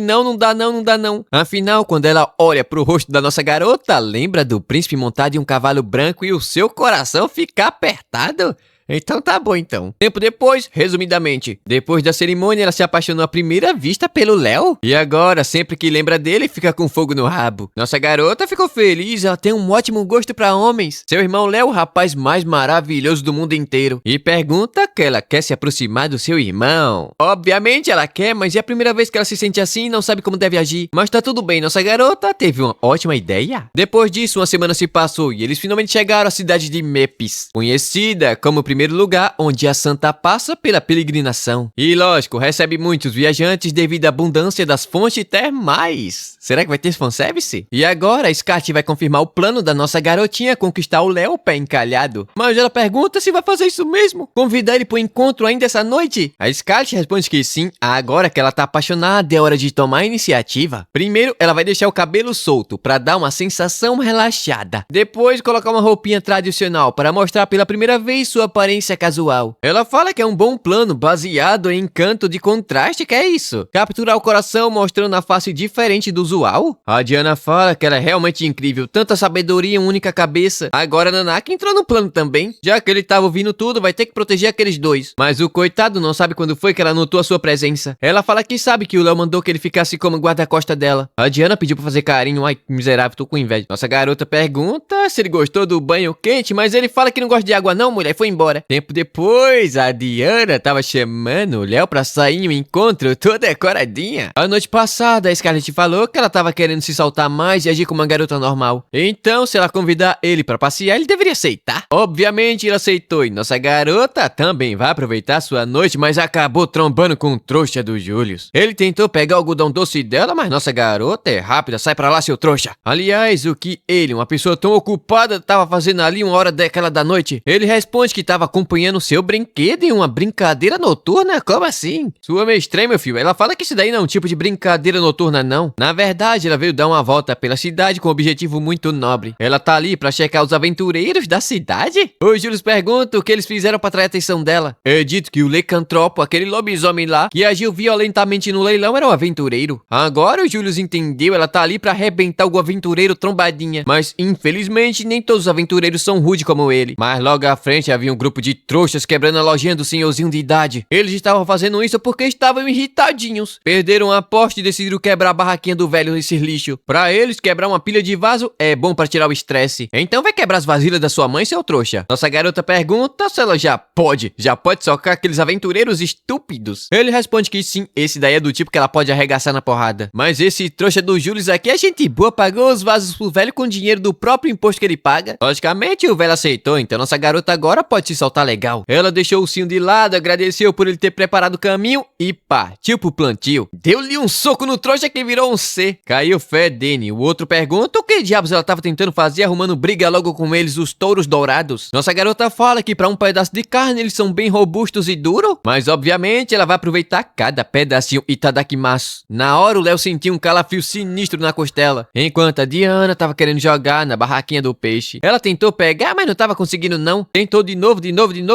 não dá não, não dá não. Afinal, quando ela olha pro rosto da nossa garota, lembra do príncipe montado em um cavalo branco e o seu coração fica apertado? Então tá bom então. Tempo depois, resumidamente, depois da cerimônia ela se apaixonou à primeira vista pelo Léo. E agora, sempre que lembra dele, fica com fogo no rabo. Nossa garota ficou feliz, ela tem um ótimo gosto pra homens. Seu irmão Léo, o rapaz mais maravilhoso do mundo inteiro. E pergunta que ela quer se aproximar do seu irmão. Obviamente ela quer, mas é a primeira vez que ela se sente assim e não sabe como deve agir. Mas tá tudo bem, nossa garota teve uma ótima ideia. Depois disso, uma semana se passou e eles finalmente chegaram à cidade de Mepis, conhecida como o primeiro lugar onde a santa passa pela peregrinação. E lógico, recebe muitos viajantes devido à abundância das fontes termais. Será que vai ter fanservice? E agora a Scarlet vai confirmar o plano da nossa garotinha conquistar o Léo pé encalhado. Mas ela pergunta se vai fazer isso mesmo. Convidar ele pro encontro ainda essa noite? A Scarlet responde que sim. Agora que ela tá apaixonada, é hora de tomar a iniciativa. Primeiro, ela vai deixar o cabelo solto para dar uma sensação relaxada. Depois, colocar uma roupinha tradicional para mostrar pela primeira vez sua aparência casual. Ela fala que é um bom plano baseado em encanto de contraste, que é isso? Capturar o coração mostrando a face diferente do usual? A Diana fala que ela é realmente incrível, tanta sabedoria em uma única cabeça. Agora a Nanaka entrou no plano também. Já que ele tava ouvindo tudo, vai ter que proteger aqueles dois. Mas o coitado não sabe quando foi que ela notou a sua presença. Ela fala que sabe que o Léo mandou que ele ficasse como guarda-costa dela. A Diana pediu pra fazer carinho. Ai, miserável, tô com inveja. Nossa garota pergunta se ele gostou do banho quente, mas ele fala que não gosta de água não, mulher, e foi embora. Tempo depois, a Diana tava chamando o Léo pra sair em um encontro toda decoradinha. A noite passada, a Scarlet falou que ela tava querendo se soltar mais e agir como uma garota normal. Então, se ela convidar ele pra passear, ele deveria aceitar. Obviamente, ele aceitou e nossa garota também vai aproveitar sua noite, mas acabou trombando com o trouxa do Julius. Ele tentou pegar o algodão doce dela, mas nossa garota é rápida, sai pra lá, seu trouxa. Aliás, o que ele, uma pessoa tão ocupada, tava fazendo ali uma hora daquela da noite? Ele responde que tava acompanhando seu brinquedo em uma brincadeira noturna? Como assim? Sua meio estranho, meu filho. Ela fala que isso daí não é um tipo de brincadeira noturna, não. Na verdade, ela veio dar uma volta pela cidade com um objetivo muito nobre. Ela tá ali pra checar os aventureiros da cidade? O Julius pergunta o que eles fizeram pra atrair a atenção dela. É dito que o Lecantropo, aquele lobisomem lá, que agiu violentamente no leilão, era um aventureiro. Agora o Julius entendeu, ela tá ali pra arrebentar o aventureiro trombadinha. Mas, infelizmente, nem todos os aventureiros são rudes como ele. Mas logo à frente havia um grupo grupo de trouxas quebrando a lojinha do senhorzinho de idade. Eles estavam fazendo isso porque estavam irritadinhos. Perderam a aposta e decidiram quebrar a barraquinha do velho nesse lixo. Pra eles, quebrar uma pilha de vaso é bom pra tirar o estresse. Então vai quebrar as vasilhas da sua mãe, seu trouxa? Nossa garota pergunta se ela já pode socar aqueles aventureiros estúpidos. Ele responde que sim, esse daí é do tipo que ela pode arregaçar na porrada. Mas esse trouxa do Júlio aqui é gente boa, pagou os vasos pro velho com dinheiro do próprio imposto que ele paga. Logicamente, o velho aceitou, então nossa garota agora pode se soltar legal. Ela deixou o ursinho de lado, agradeceu por ele ter preparado o caminho e partiu pro plantio. Deu-lhe um soco no trouxa que virou um C. Caiu fedendo. O outro pergunta o que diabos ela tava tentando fazer, arrumando briga logo com eles, os touros dourados. Nossa garota fala que pra um pedaço de carne eles são bem robustos e duros, mas obviamente ela vai aproveitar cada pedacinho itadakimasu. Na hora o Léo sentiu um calafrio sinistro na costela, enquanto a Diana tava querendo jogar na barraquinha do peixe. Ela tentou pegar, mas não tava conseguindo não. Tentou de novo,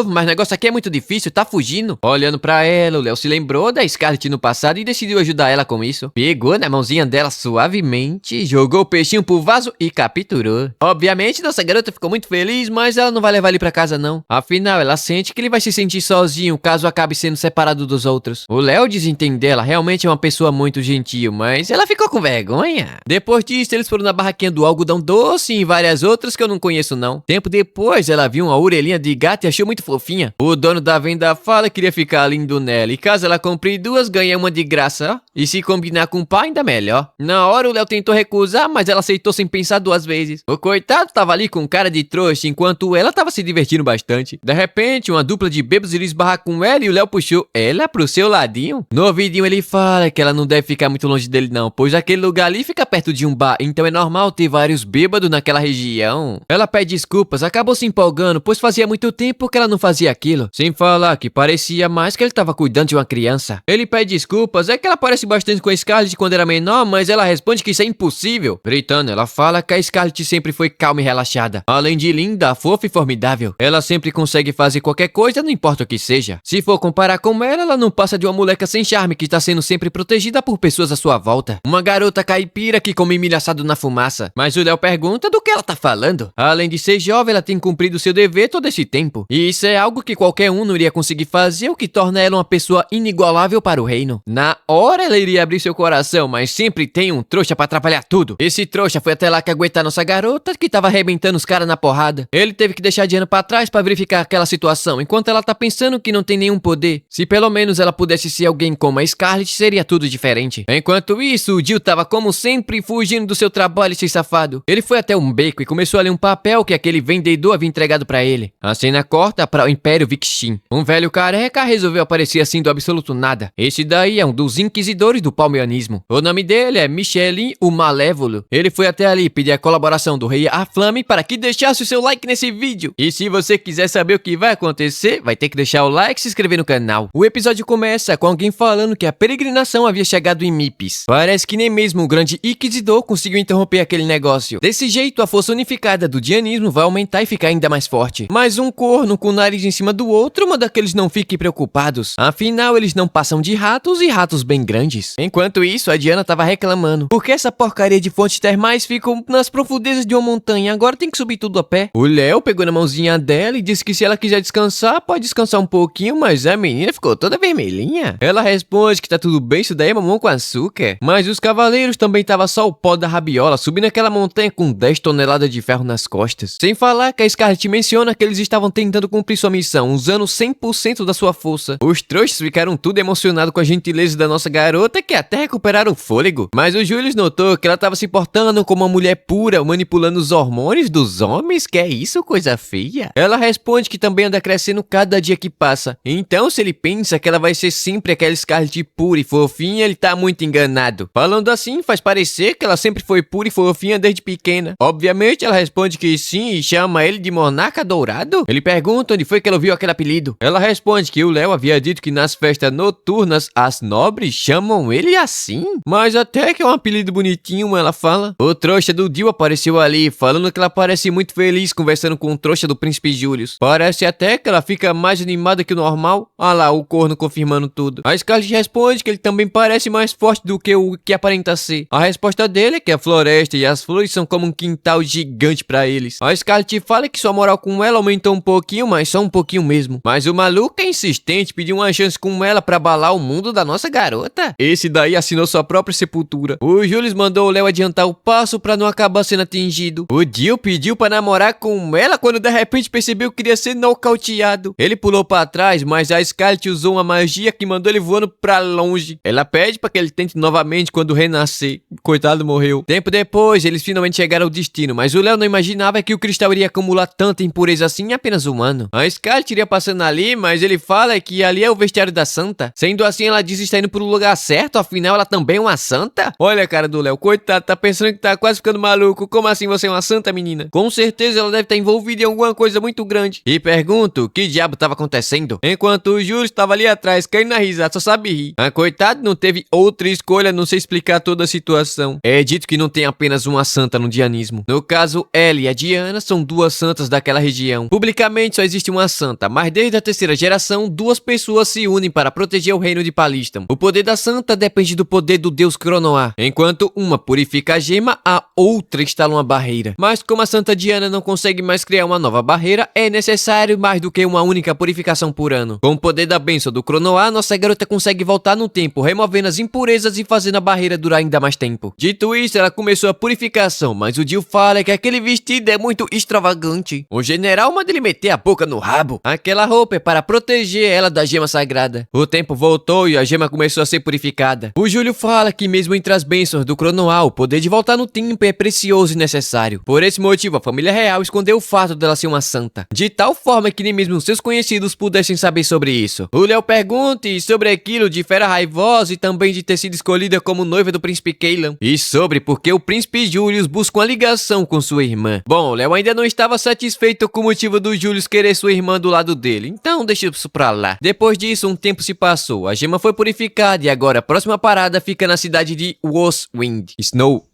mas o negócio aqui é muito difícil, tá fugindo. Olhando pra ela, o Léo se lembrou da Scarlett no passado e decidiu ajudar ela com isso. Pegou na mãozinha dela suavemente, jogou o peixinho pro vaso e capturou. Obviamente, nossa garota ficou muito feliz, mas ela não vai levar ele pra casa não. Afinal, ela sente que ele vai se sentir sozinho caso acabe sendo separado dos outros. O Léo desentende ela, realmente é uma pessoa muito gentil, mas ela ficou com vergonha. Depois disso, eles foram na barraquinha do algodão doce e várias outras que eu não conheço não. Tempo depois, ela viu uma orelhinha de gato e achou muito fofinha. O dono da venda fala que queria ficar lindo nela, e caso ela compre duas, ganha uma de graça, ó. E se combinar com o pai, ainda melhor. Na hora, o Léo tentou recusar, mas ela aceitou sem pensar duas vezes. O coitado tava ali com cara de trouxa, enquanto ela tava se divertindo bastante. De repente, uma dupla de bêbados iria esbarrar com ela e o Léo puxou ela pro seu ladinho. No ouvidinho, ele fala que ela não deve ficar muito longe dele não, pois aquele lugar ali fica perto de um bar, então é normal ter vários bêbados naquela região. Ela pede desculpas, acabou se empolgando, pois fazia muito tempo que ela não fazia aquilo. Sem falar que parecia mais que ele tava cuidando de uma criança. Ele pede desculpas, é que ela parece bastante com a Scarlett quando era menor, mas ela responde que isso é impossível. Gritando, ela fala que a Scarlett sempre foi calma e relaxada. Além de linda, fofa e formidável. Ela sempre consegue fazer qualquer coisa, não importa o que seja. Se for comparar com ela não passa de uma moleca sem charme que tá sendo sempre protegida por pessoas à sua volta. Uma garota caipira que come milho assado na fumaça. Mas o Léo pergunta do que ela tá falando. Além de ser jovem, ela tem cumprido seu dever todo esse tempo. E isso é algo que qualquer um não iria conseguir fazer, o que torna ela uma pessoa inigualável para o reino. Na hora ela iria abrir seu coração, mas sempre tem um trouxa pra atrapalhar tudo. Esse trouxa foi até lá que aguentar nossa garota, que tava arrebentando os caras na porrada. Ele teve que deixar a Diana pra trás pra verificar aquela situação, enquanto ela tá pensando que não tem nenhum poder. Se pelo menos ela pudesse ser alguém como a Scarlett, seria tudo diferente. Enquanto isso, o Jill tava como sempre fugindo do seu trabalho, esse safado. Ele foi até um beco e começou a ler um papel que aquele vendedor havia entregado pra ele. A cena corta para o Império Vixin. Um velho careca resolveu aparecer assim do absoluto nada. Esse daí é um dos inquisidores do palmeanismo. O nome dele é Michelin o Malévolo. Ele foi até ali pedir a colaboração do rei Aflame para que deixasse o seu like nesse vídeo. E se você quiser saber o que vai acontecer, vai ter que deixar o like e se inscrever no canal. O episódio começa com alguém falando que a peregrinação havia chegado em Mipis. Parece que nem mesmo o grande inquisidor conseguiu interromper aquele negócio. Desse jeito, a força unificada do dianismo vai aumentar e ficar ainda mais forte. Mas um corno com o nariz em cima do outro manda que eles não fiquem preocupados. Afinal, eles não passam de ratos e ratos bem grandes. Enquanto isso, a Diana tava reclamando. Porque essa porcaria de fontes termais ficam nas profundezas de uma montanha, agora tem que subir tudo a pé. O Léo pegou na mãozinha dela e disse que se ela quiser descansar, pode descansar um pouquinho, mas a menina ficou toda vermelhinha. Ela responde que tá tudo bem, isso daí é mamão com açúcar. Mas os cavaleiros também tava só o pó da rabiola, subindo aquela montanha com 10 toneladas de ferro nas costas. Sem falar que a Scarlett menciona que eles estavam tentando cumprir sua missão, usando 100% da sua força. Os trouxas ficaram tudo emocionados com a gentileza da nossa garota, que até recuperaram o fôlego. Mas o Julius notou que ela tava se portando como uma mulher pura, manipulando os hormônios dos homens. Que é isso, coisa feia? Ela responde que também anda crescendo cada dia que passa. Então, se ele pensa que ela vai ser sempre aquela Scarlett pura e fofinha, ele tá muito enganado. Falando assim, faz parecer que ela sempre foi pura e fofinha desde pequena. Obviamente, ela responde que sim e chama ele de Monarca Dourado. Ele pergunta onde foi que ela ouviu aquele apelido. Ela responde que o Léo havia dito que nas festas noturnas as nobres chamam ele assim. Mas até que é um apelido bonitinho, ela fala. O trouxa do Dio apareceu ali, falando que ela parece muito feliz conversando com o trouxa do Príncipe Julius. Parece até que ela fica mais animada que o normal. Ah lá, o corno confirmando tudo. A Scarlett responde que ele também parece mais forte do que o que aparenta ser. A resposta dele é que a floresta e as flores são como um quintal gigante pra eles. A Scarlett fala que sua moral com ela aumentou um pouquinho pouquinho, mas só um pouquinho mesmo. Mas o maluco é insistente, pediu uma chance com ela pra abalar o mundo da nossa garota. Esse daí assinou sua própria sepultura. O Julius mandou o Léo adiantar o passo pra não acabar sendo atingido. O Jill pediu pra namorar com ela quando de repente percebeu que queria ser nocauteado. Ele pulou pra trás, mas a Scarlet usou uma magia que mandou ele voando pra longe. Ela pede pra que ele tente novamente quando renascer. Coitado, morreu. Tempo depois, eles finalmente chegaram ao destino, mas o Léo não imaginava que o cristal iria acumular tanta impureza assim em apenas um ano. A Scarlet iria passando ali, mas ele fala que ali é o vestiário da santa. Sendo assim, ela diz que está indo pro lugar certo, afinal ela também é uma santa? Olha a cara do Léo, coitado, tá pensando que tá quase ficando maluco. Como assim você é uma santa, menina? Com certeza ela deve estar envolvida em alguma coisa muito grande. E pergunto, o que diabo tava acontecendo? Enquanto o Júlio estava ali atrás, caindo na risada, só sabe rir. A coitado não teve outra escolha a não ser explicar toda a situação. É dito que não tem apenas uma santa no dianismo. No caso, ela e a Diana são duas santas daquela região. Publicamente só existe uma santa, mas desde a terceira geração, duas pessoas se unem para proteger o reino de Palistam. O poder da santa depende do poder do deus Cronoa. Enquanto uma purifica a gema, a outra instala uma barreira. Mas como a santa Diana não consegue mais criar uma nova barreira, é necessário mais do que uma única purificação por ano. Com o poder da bênção do Cronoa, nossa garota consegue voltar no tempo, removendo as impurezas e fazendo a barreira durar ainda mais tempo. Dito isso, ela começou a purificação, mas o Jill fala que aquele vestido é muito extravagante. O general manda ele meter a boca no rabo. Aquela roupa é para proteger ela da gema sagrada. O tempo voltou e a gema começou a ser purificada. O Júlio fala que mesmo entre as bênçãos do Cronoa, o poder de voltar no tempo é precioso e necessário. Por esse motivo, a família real escondeu o fato dela ser uma santa, de tal forma que nem mesmo seus conhecidos pudessem saber sobre isso. O Léo pergunta sobre aquilo de Fera raivosa e também de ter sido escolhida como noiva do príncipe Cailan, e sobre por que o príncipe Julius busca uma ligação com sua irmã. Bom, Léo ainda não estava satisfeito com o motivo do Julius querer sua irmã do lado dele, então deixa isso pra lá. Depois disso, um tempo se passou, a gema foi purificada e agora a próxima parada fica na cidade de Snowwind.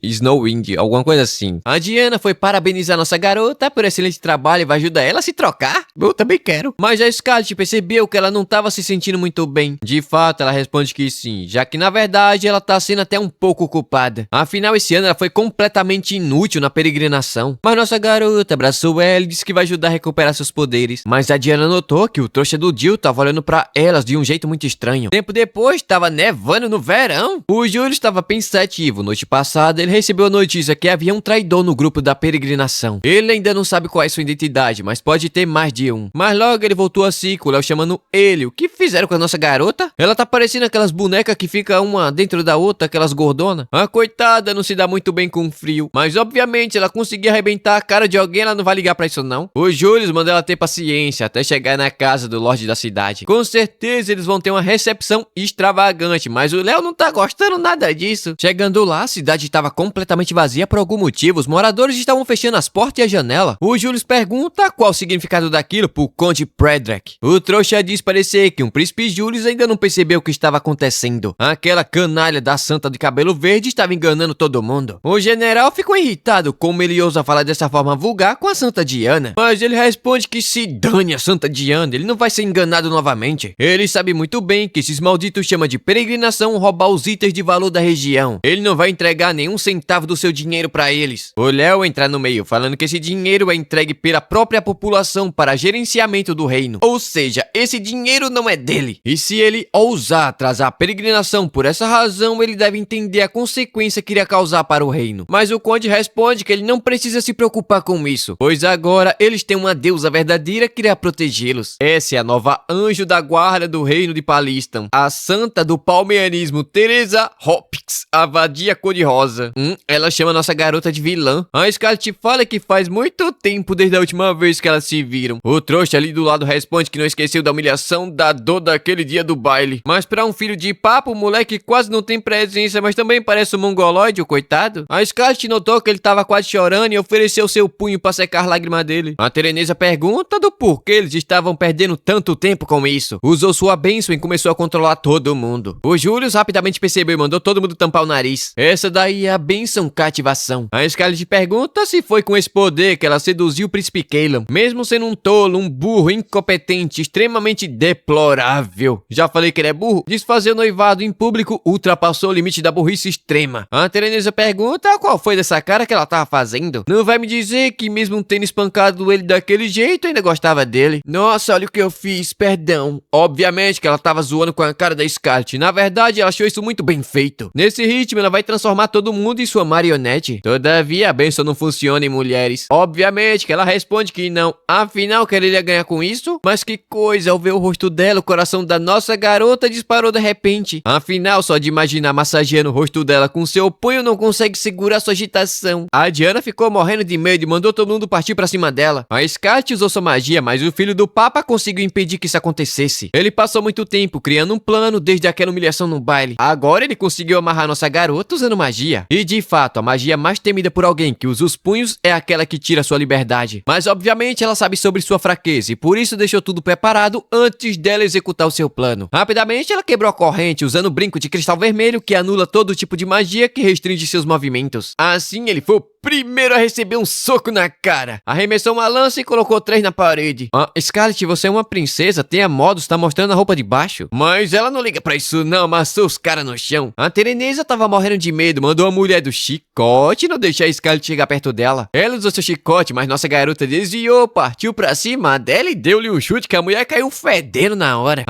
Snowwind, alguma coisa assim. A Diana foi parabenizar nossa garota por excelente trabalho e vai ajudar ela a se trocar? Eu também quero. Mas a Scarlet percebeu que ela não estava se sentindo muito bem. De fato, ela responde que sim, já que na verdade ela tá sendo até um pouco culpada. Afinal, esse ano ela foi completamente inútil na peregrinação. Mas nossa garota abraçou ela e disse que vai ajudar a recuperar seus poderes. Mas a Diana notou que o trouxa do Jill tava olhando pra elas de um jeito muito estranho. Tempo depois, tava nevando no verão. O Júlio estava pensativo. Noite passada, ele recebeu a notícia que havia um traidor no grupo da peregrinação. Ele ainda não sabe qual é sua identidade, mas pode ter mais de um. Mas logo ele voltou a si, com o Léo chamando ele. O que fizeram com a nossa garota? Ela tá parecendo aquelas bonecas que fica uma dentro da outra, aquelas gordonas. A coitada não se dá muito bem com o frio, mas obviamente ela conseguir arrebentar a cara de alguém, ela não vai ligar pra isso não. O Julius manda ela ter paciência até chegar na casa do Lorde da cidade. Com certeza eles vão ter uma recepção extravagante, mas o Léo não tá gostando nada disso. Chegando lá, a cidade estava completamente vazia por algum motivo. Os moradores estavam fechando as portas e a janela. O Julius pergunta qual o significado daquilo pro Conde Predrag. O trouxa diz parecer que um príncipe Julius ainda não percebeu o que estava acontecendo. Aquela canalha da santa de cabelo verde estava enganando todo mundo. O general ficou irritado como ele ousa falar dessa forma vulgar com a santa Diana. Mas ele responde que se dane a santa Diana, ele não vai ser enganado novamente. Ele sabe muito bem que esses malditos chamam de peregrinação roubar os itens de valor da região. Ele não vai entregar nenhum centavo do seu dinheiro pra eles. O Léo entra no meio, falando que esse dinheiro é entregue pela própria população para gerenciamento do reino. Ou seja, esse dinheiro não é dele. E se ele ousar atrasar a peregrinação por essa razão, ele deve entender a consequência que iria causar para o reino. Mas o conde responde que ele não precisa se preocupar com isso, pois agora eles têm uma deusa verdadeira que irá protegê-los. Essa é a nova anjo da guarda do reino de Palistam, a santa do palmeanismo, Teresa Hopkins, a vadia cor-de-rosa. Ela chama nossa garota de vilã. A Scarlet fala que faz muito tempo desde a última vez que elas se viram. O trouxa ali do lado responde que não esqueceu da humilhação da dor daquele dia do baile. Mas pra um filho de papo, o moleque quase não tem presença, mas também parece um mongoloide, o coitado. A Scarlet notou que ele tava quase chorando e ofereceu seu punho pra secar a lágrima dele. A Terenesa pergunta do porquê eles estavam perdendo tanto tempo com isso. Usou sua bênção e começou a controlar todo mundo. O Julius rapidamente percebeu e mandou todo mundo tampar o nariz. Essa daí é a bênção cativação. A Scarlet pergunta se foi com esse poder que ela seduziu o príncipe Cailan, mesmo sendo um tolo, um burro, incompetente, extremamente deplorável. Já falei que ele é burro? Desfazer o noivado em público ultrapassou o limite da burrice extrema. A Terenesa pergunta qual foi dessa cara que ela tava fazendo. Não vai me dizer que mesmo tendo espancado ele daquele jeito, jeito ainda gostava dele. Nossa, olha o que eu fiz, perdão. Obviamente que ela tava zoando com a cara da Scarlett. Na verdade, ela achou isso muito bem feito. Nesse ritmo, ela vai transformar todo mundo em sua marionete. Todavia, a bênção não funciona em mulheres. Obviamente que ela responde que não. Afinal, quereria ganhar com isso? Mas que coisa, ao ver o rosto dela, o coração da nossa garota disparou de repente. Afinal, só de imaginar massageando o rosto dela com seu punho não consegue segurar sua agitação. A Diana ficou morrendo de medo e mandou todo mundo partir pra cima dela. A Scarlett usou sua magia, mas o filho do Papa conseguiu impedir que isso acontecesse. Ele passou muito tempo criando um plano desde aquela humilhação no baile. Agora ele conseguiu amarrar nossa garota usando magia. E de fato, a magia mais temida por alguém que usa os punhos é aquela que tira sua liberdade. Mas obviamente ela sabe sobre sua fraqueza e por isso deixou tudo preparado antes dela executar o seu plano. Rapidamente ela quebrou a corrente usando o brinco de cristal vermelho que anula todo tipo de magia que restringe seus movimentos. Assim ele foi o primeiro a receber um soco na cara. Arremessou uma lança e colocou 3 na parede. Scarlett, você é uma princesa, tenha modos, tá mostrando a roupa de baixo. Mas ela não liga pra isso não, amassou os caras no chão. A Tereneza tava morrendo de medo, mandou a mulher do chicote não deixar a Scarlett chegar perto dela. Ela usou seu chicote, mas nossa garota desviou, partiu pra cima dela e deu-lhe um chute que a mulher caiu fedendo na hora.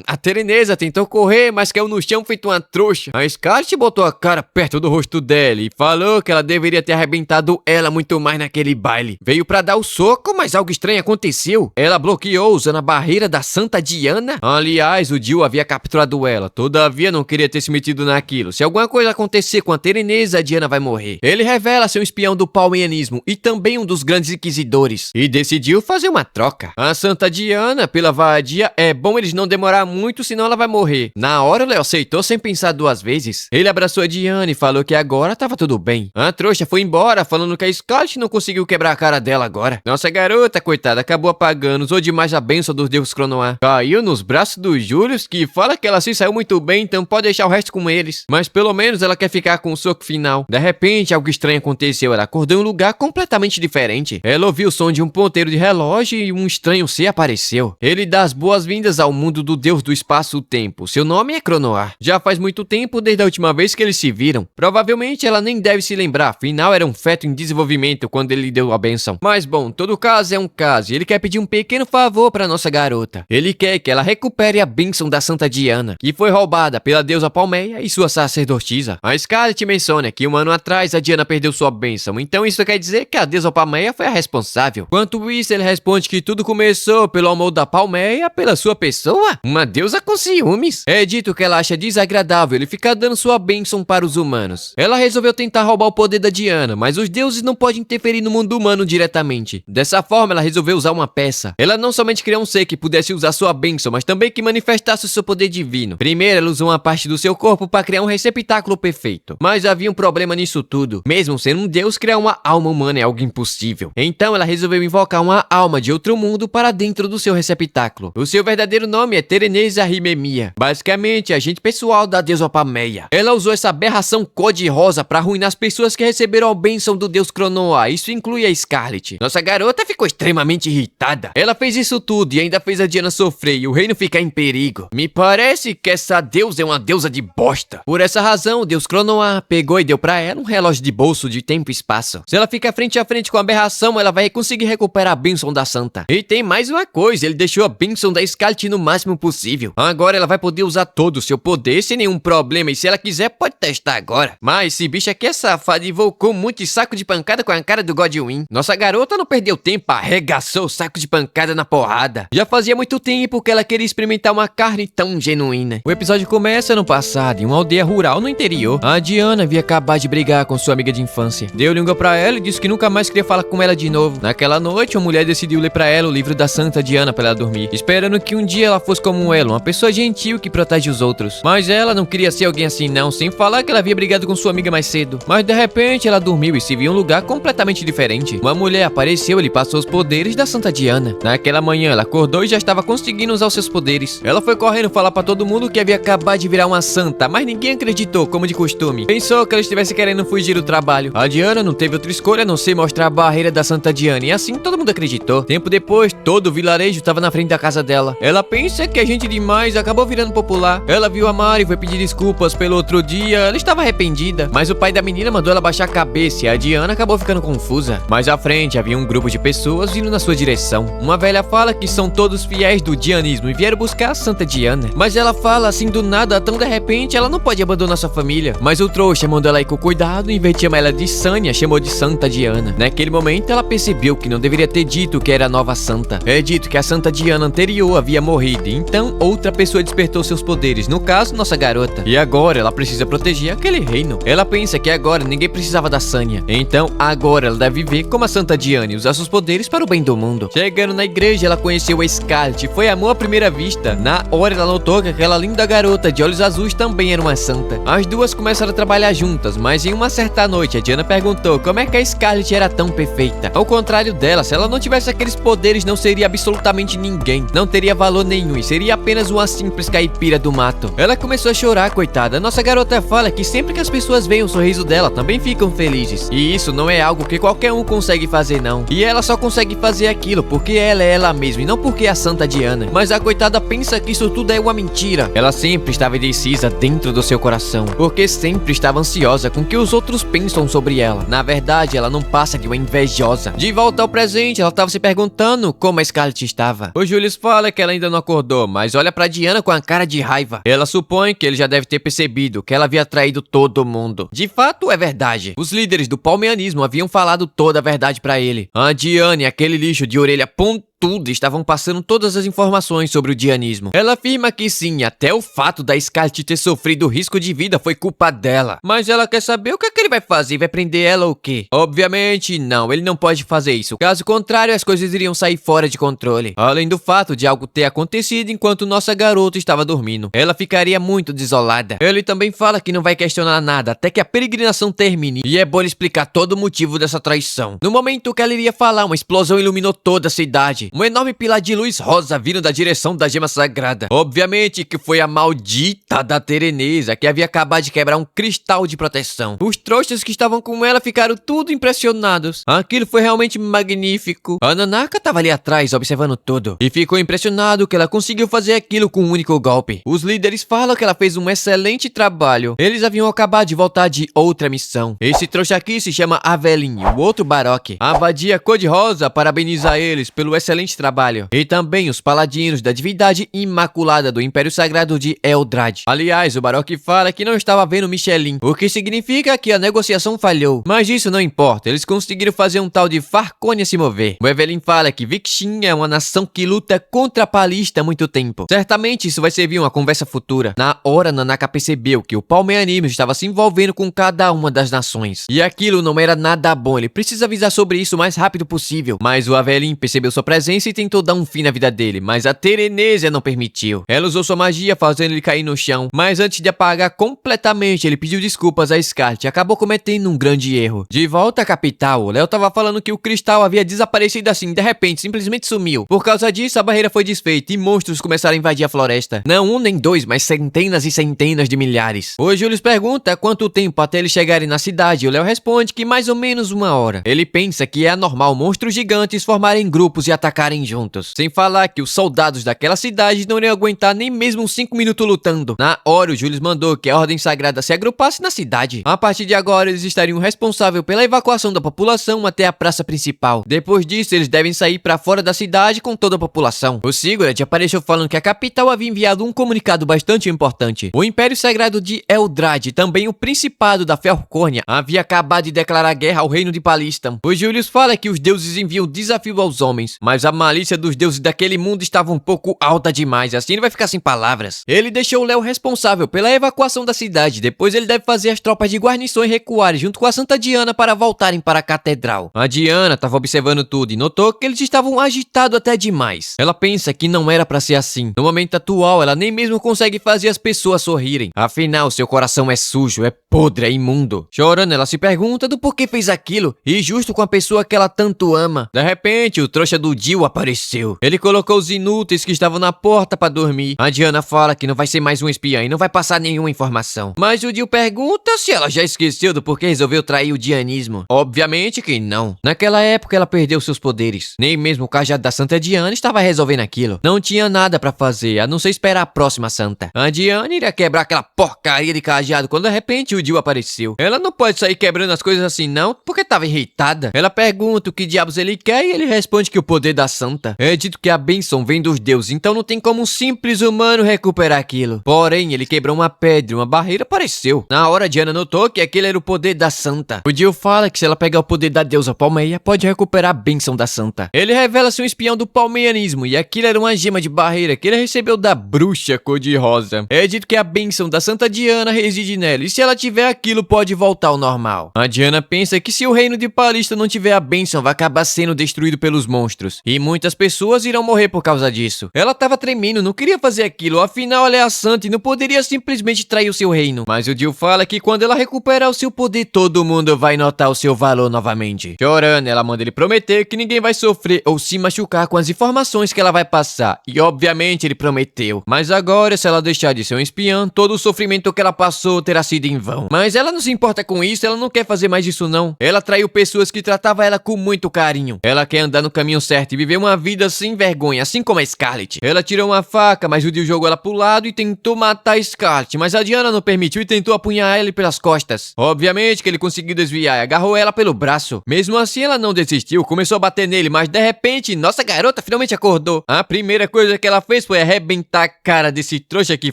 A Tereneza tentou correr, mas caiu no chão feito uma trouxa. A Scarlett botou a cara perto do rosto dela e falou que ela deveria ter arrebentado ela muito mais naquele baile. Veio pra dar o soco, mas algo estranho aconteceu. Ela bloqueou usando a barreira da Santa Diana. Aliás, o Jill havia capturado ela. Todavia, não queria ter se metido naquilo. Se alguma coisa acontecer com a Tereneza, a Diana vai morrer. Ele revela ser um espião do palmeianismo e também um dos grandes inquisidores. E decidiu fazer uma troca. A Santa Diana, pela vadia, é bom eles não demorar muito, senão ela vai morrer. Na hora, o Léo aceitou sem pensar 2 vezes. Ele abraçou a Diana e falou que agora tava tudo bem. A trouxa foi embora, falando que a Scarlett não conseguiu quebrar a cara dela agora. Nossa garota, coitada, acabou apagando, usou demais a bênção dos deuses Cronoar. Caiu nos braços do Julius, que fala que ela se saiu muito bem, então pode deixar o resto com eles. Mas pelo menos ela quer ficar com o soco final. De repente, algo estranho aconteceu, ela acordou em um lugar completamente diferente. Ela ouviu o som de um ponteiro de relógio e um estranho ser apareceu. Ele dá as boas-vindas ao mundo do deus do espaço-tempo. Seu nome é Cronoar. Já faz muito tempo desde a última vez que eles se viram. Provavelmente ela nem deve se lembrar, afinal era um feto em desenvolvimento quando ele deu a bênção. Mas bom, todo caso é um caso e ele quer pedir um pequeno favor para nossa garota. Ele quer que ela recupere a bênção da Santa Diana, que foi roubada pela deusa Palmeia e sua sacerdotisa. A Scarlett menciona que 1 ano atrás a Diana perdeu sua bênção, então isso quer dizer que a deusa Palmeia foi a responsável. Quanto isso, ele responde que tudo começou pelo amor da Palmeia pela sua pessoa, uma deusa com ciúmes. É dito que ela acha desagradável ele ficar dando sua bênção para os humanos. Ela resolveu tentar roubar o poder da Diana, mas os deuses não podem interferir no mundo humano diretamente. Dessa forma, ela resolveu usar uma peça. Ela não somente criou um ser que pudesse usar sua bênção, mas também que manifestasse o seu poder divino. Primeiro, ela usou uma parte do seu corpo para criar um receptáculo perfeito. Mas havia um problema nisso tudo. Mesmo sendo um deus, criar uma alma humana é algo impossível. Então, ela resolveu invocar uma alma de outro mundo para dentro do seu receptáculo. O seu verdadeiro nome é Tereneza Rimemia. Basicamente, agente pessoal da deusa Palmeia. Ela usou essa aberração cor-de-rosa para arruinar as pessoas que receberam a bênção do deus Cronoar. Isso inclui a Scarlett. Nossa garota ficou extremamente irritada. Ela fez isso tudo e ainda fez a Diana sofrer e o reino ficar em perigo. Me parece que essa deusa é uma deusa de bosta. Por essa razão, o deus Cronoar pegou e deu pra ela um relógio de bolso de tempo e espaço. Se ela ficar frente a frente com a aberração, ela vai conseguir recuperar a bênção da Santa. E tem mais uma coisa, ele deixou a bênção da Scarlett no máximo possível. Agora ela vai poder usar todo o seu poder sem nenhum problema e se ela quiser pode testar agora. Mas esse bicho aqui é safado e invocou muito saco de pancada com a cara do Godwin. Nossa garota não perdeu tempo, arregaçou o saco de pancada na porrada. Já fazia muito tempo que ela queria experimentar uma carne tão genuína. O episódio começa no passado, em uma aldeia rural no interior. A Diana havia acabado de brigar com sua amiga de infância. Deu língua pra ela e disse que nunca mais queria falar com ela de novo. Naquela noite, uma mulher decidiu ler pra ela o livro da Santa Diana pra ela dormir, esperando que um dia ela fosse como ela, uma pessoa gentil que protege os outros. Mas ela não queria ser alguém assim não, sem falar que ela havia brigado com sua amiga mais cedo. Mas de repente ela dormiu e se viu em um lugar completamente diferente. Uma mulher apareceu e lhe passou os poderes da Santa Diana. Naquela manhã ela acordou e já estava conseguindo usar os seus poderes. Ela foi correndo falar pra todo mundo que havia acabado de virar uma santa, mas ninguém acreditou, como de costume. Pensou que ela estivesse querendo fugir do trabalho. A Diana não teve outra escolha a não ser mostrar a barreira da Santa Diana, e assim todo mundo acreditou. Tempo depois, todo o vilarejo estava na frente da casa dela. Ela pensa que é gente demais, acabou virando popular. Ela viu a Mari e foi pedir desculpas pelo outro dia. Ela estava arrependida, mas o pai da menina mandou ela baixar abaixar a cabeça e a Diana acabou ficando confusa. Mais à frente havia um grupo de pessoas vindo na sua direção. Uma velha fala que são todos fiéis do dianismo e vieram buscar a Santa Diana. Mas ela fala assim do nada, tão de repente, ela não pode abandonar sua família. Mas o trouxa mandou ela ir com cuidado e em vez de chamar ela de Sânia, chamou de Santa Diana. Naquele momento ela percebeu que não deveria ter dito que era a nova santa. É dito que a Santa Diana anterior havia morrido, então outra pessoa despertou seus poderes, no caso, nossa garota. E agora ela precisa proteger aquele reino. Ela pensa que agora ninguém precisava da Sânia. Então agora ela deve viver como a Santa Diana e usar seus poderes para o bem do mundo. Chegando na igreja, ela conheceu a Scarlet. Foi amor à primeira vista. Na hora ela notou que aquela linda garota de olhos azuis também era uma santa. As duas começaram a trabalhar juntas, mas em uma certa noite a Diana perguntou como é que a Scarlet era tão perfeita. Ao contrário dela, se ela não tivesse aqueles poderes, não seria absolutamente ninguém. Não teria valor nenhum e seria apenas uma simples caipira do mato. Ela começou a chorar, coitada. Nossa garota fala que sempre que as pessoas veem o sorriso dela, também ficam felizes. E isso não é algo que qualquer um consegue fazer, não. E ela só consegue fazer aquilo porque ela é ela mesma e não porque é a Santa Diana. Mas a coitada pensa que isso tudo é uma mentira. Ela sempre estava indecisa dentro do seu coração, porque sempre estava ansiosa com o que os outros pensam sobre ela. Na verdade, ela não passa de uma invejosa. De volta ao presente, ela estava se perguntando como a Scarlet estava. O Julius fala que ela ainda não acordou, mas olha pra Diana com a cara de raiva. Ela supõe que ele já deve ter percebido que ela havia traído todo mundo. De fato, é verdade. Os líderes do palmeanismo haviam falado toda a verdade pra ele. A Diana e aquele lixo de orelha pontuda estavam passando todas as informações sobre o dianismo. Ela afirma que sim, até o fato da Scarlet ter sofrido risco de vida foi culpa dela. Mas ela quer saber o que é que ele vai fazer, vai prender ela ou o quê? Obviamente não, ele não pode fazer isso. Caso contrário, as coisas iriam sair fora de controle. Além do fato de algo ter acontecido enquanto nossa garota estava dormindo. Ela ficaria muito desolada. Ele também fala que não vai questionar nada até que a peregrinação termine. E é bom explicar todo o motivo dessa traição. No momento que ela iria falar, uma explosão iluminou toda a cidade. Um enorme pilar de luz rosa vindo da direção da gema sagrada. Obviamente que foi a maldita da Tereneza que havia acabado de quebrar um cristal de proteção. Os trouxas que estavam com ela ficaram tudo impressionados. Aquilo foi realmente magnífico. A Nanaka estava ali atrás observando tudo e ficou impressionado que ela conseguiu fazer aquilo com um único golpe. Os líderes falam que ela fez um excelente trabalho. Eles haviam acabado de voltar de outra missão. Esse trouxa aqui se chama Avelin e o outro Baroque. A abadia cor-de-rosa parabeniza eles pelo excelente trabalho. E também os paladinos da divindade imaculada do Império Sagrado de Eldrad. Aliás, o Baroque fala que não estava vendo Michelin, o que significa que a negociação falhou. Mas isso não importa, eles conseguiram fazer um tal de Farconia se mover. O Evelyn fala que Vixin é uma nação que luta contra a Palista há muito tempo. Certamente isso vai servir uma conversa futura. Na hora, Nanaka percebeu que o palmeanismo estava se envolvendo com cada uma das nações. E aquilo não era nada bom, ele precisa avisar sobre isso o mais rápido possível. Mas o Avelin percebeu sua presença e tentou dar um fim na vida dele, mas a Terenésia não permitiu. Ela usou sua magia fazendo ele cair no chão, mas antes de apagar completamente, ele pediu desculpas a Scarlet e acabou cometendo um grande erro. De volta à capital, o Léo tava falando que o cristal havia desaparecido assim, de repente, simplesmente sumiu. Por causa disso, a barreira foi desfeita e monstros começaram a invadir a floresta. Não um nem dois, mas centenas e centenas de milhares. O Julius pergunta quanto tempo até eles chegarem na cidade e o Léo responde que mais ou menos 1 hora. Ele pensa que é anormal monstros gigantes formarem grupos e atacarem juntos. Sem falar que os soldados daquela cidade não iriam aguentar nem mesmo uns 5 minutos lutando. Na hora, o Julius mandou que a Ordem Sagrada se agrupasse na cidade. A partir de agora, eles estariam responsáveis pela evacuação da população até a praça principal. Depois disso, eles devem sair para fora da cidade com toda a população. O Sigurd apareceu falando que a capital havia enviado um comunicado bastante importante. O Império Sagrado de Eldrad, também o Principado da Felcórnia, havia acabado de declarar guerra ao reino de Palistam. O Julius fala que os deuses enviam desafio aos homens, mas a malícia dos deuses daquele mundo estava um pouco alta demais, assim ele vai ficar sem palavras. Ele deixou o Léo responsável pela evacuação da cidade, depois ele deve fazer as tropas de guarnições recuarem junto com a Santa Diana para voltarem para a catedral. A Diana estava observando tudo e notou que eles estavam agitados até demais. Ela pensa que não era para ser assim. No momento atual, ela nem mesmo consegue fazer as pessoas sorrirem. Afinal, seu coração é sujo, é podre, é imundo. Chorando, ela se pergunta do porquê fez aquilo, e justo com a pessoa que ela tanto ama. De repente, o trouxa do Jill apareceu. Ele colocou os inúteis que estavam na porta pra dormir. A Diana fala que não vai ser mais um espiã e não vai passar nenhuma informação. Mas o Jill pergunta se ela já esqueceu do porquê resolveu trair o dianismo. Obviamente que não. Naquela época ela perdeu seus poderes. Nem mesmo o cajado da Santa Diana estava resolvendo aquilo. Não tinha nada pra fazer, a não ser esperar a próxima santa. A Diana iria quebrar aquela porcaria de cajado quando de repente o Jill apareceu. Ela não pode sair quebrando as coisas assim não, porque tava irritada. Ela pergunta o que diabos ele quer e ele responde que o poder da santa. É dito que a bênção vem dos deuses, então não tem como um simples humano recuperar aquilo. Porém, ele quebrou uma pedra e uma barreira apareceu. Na hora, Diana notou que aquele era o poder da santa. O Jill fala que se ela pegar o poder da deusa Palmeia, pode recuperar a bênção da santa. Ele revela-se um espião do palmeianismo e aquilo era uma gema de barreira que ele recebeu da bruxa cor-de-rosa. É dito que a bênção da Santa Diana reside nela e se ela tiver aquilo pode voltar ao normal. A Diana pensa que se o reino de Palista não tiver a bênção vai acabar sendo destruído pelos monstros e muitas pessoas irão morrer por causa disso. Ela tava tremendo, não queria fazer aquilo, afinal ela é a santa e não poderia simplesmente trair o seu reino. Mas o Jill fala que quando ela recuperar o seu poder todo mundo vai notar o seu valor novamente. Chorando, ela manda ele prometer que ninguém vai sofrer ou se machucar com as informações que ela vai passar e obviamente ele prometeu. Mas agora se ela deixar de ser um espiã, todo o sofrimento que ela passou terá sido em vão. Mas ela não se importa com isso, ela não quer fazer mais isso não. Ela traiu pessoas que tratavam ela com muito carinho. Ela quer andar no caminho certo e viver uma vida sem vergonha, assim como a Scarlet. Ela tirou uma faca, mas o Jill jogou ela pro lado e tentou matar a Scarlet, mas a Diana não permitiu e tentou apunhar ela pelas costas. Obviamente que ele conseguiu desviar e agarrou ela pelo braço. Mesmo assim ela não desistiu, começou a bater nele, mas de repente, nossa garota finalmente acordou. A primeira coisa que ela fez foi arrebentar a cara desse trouxa que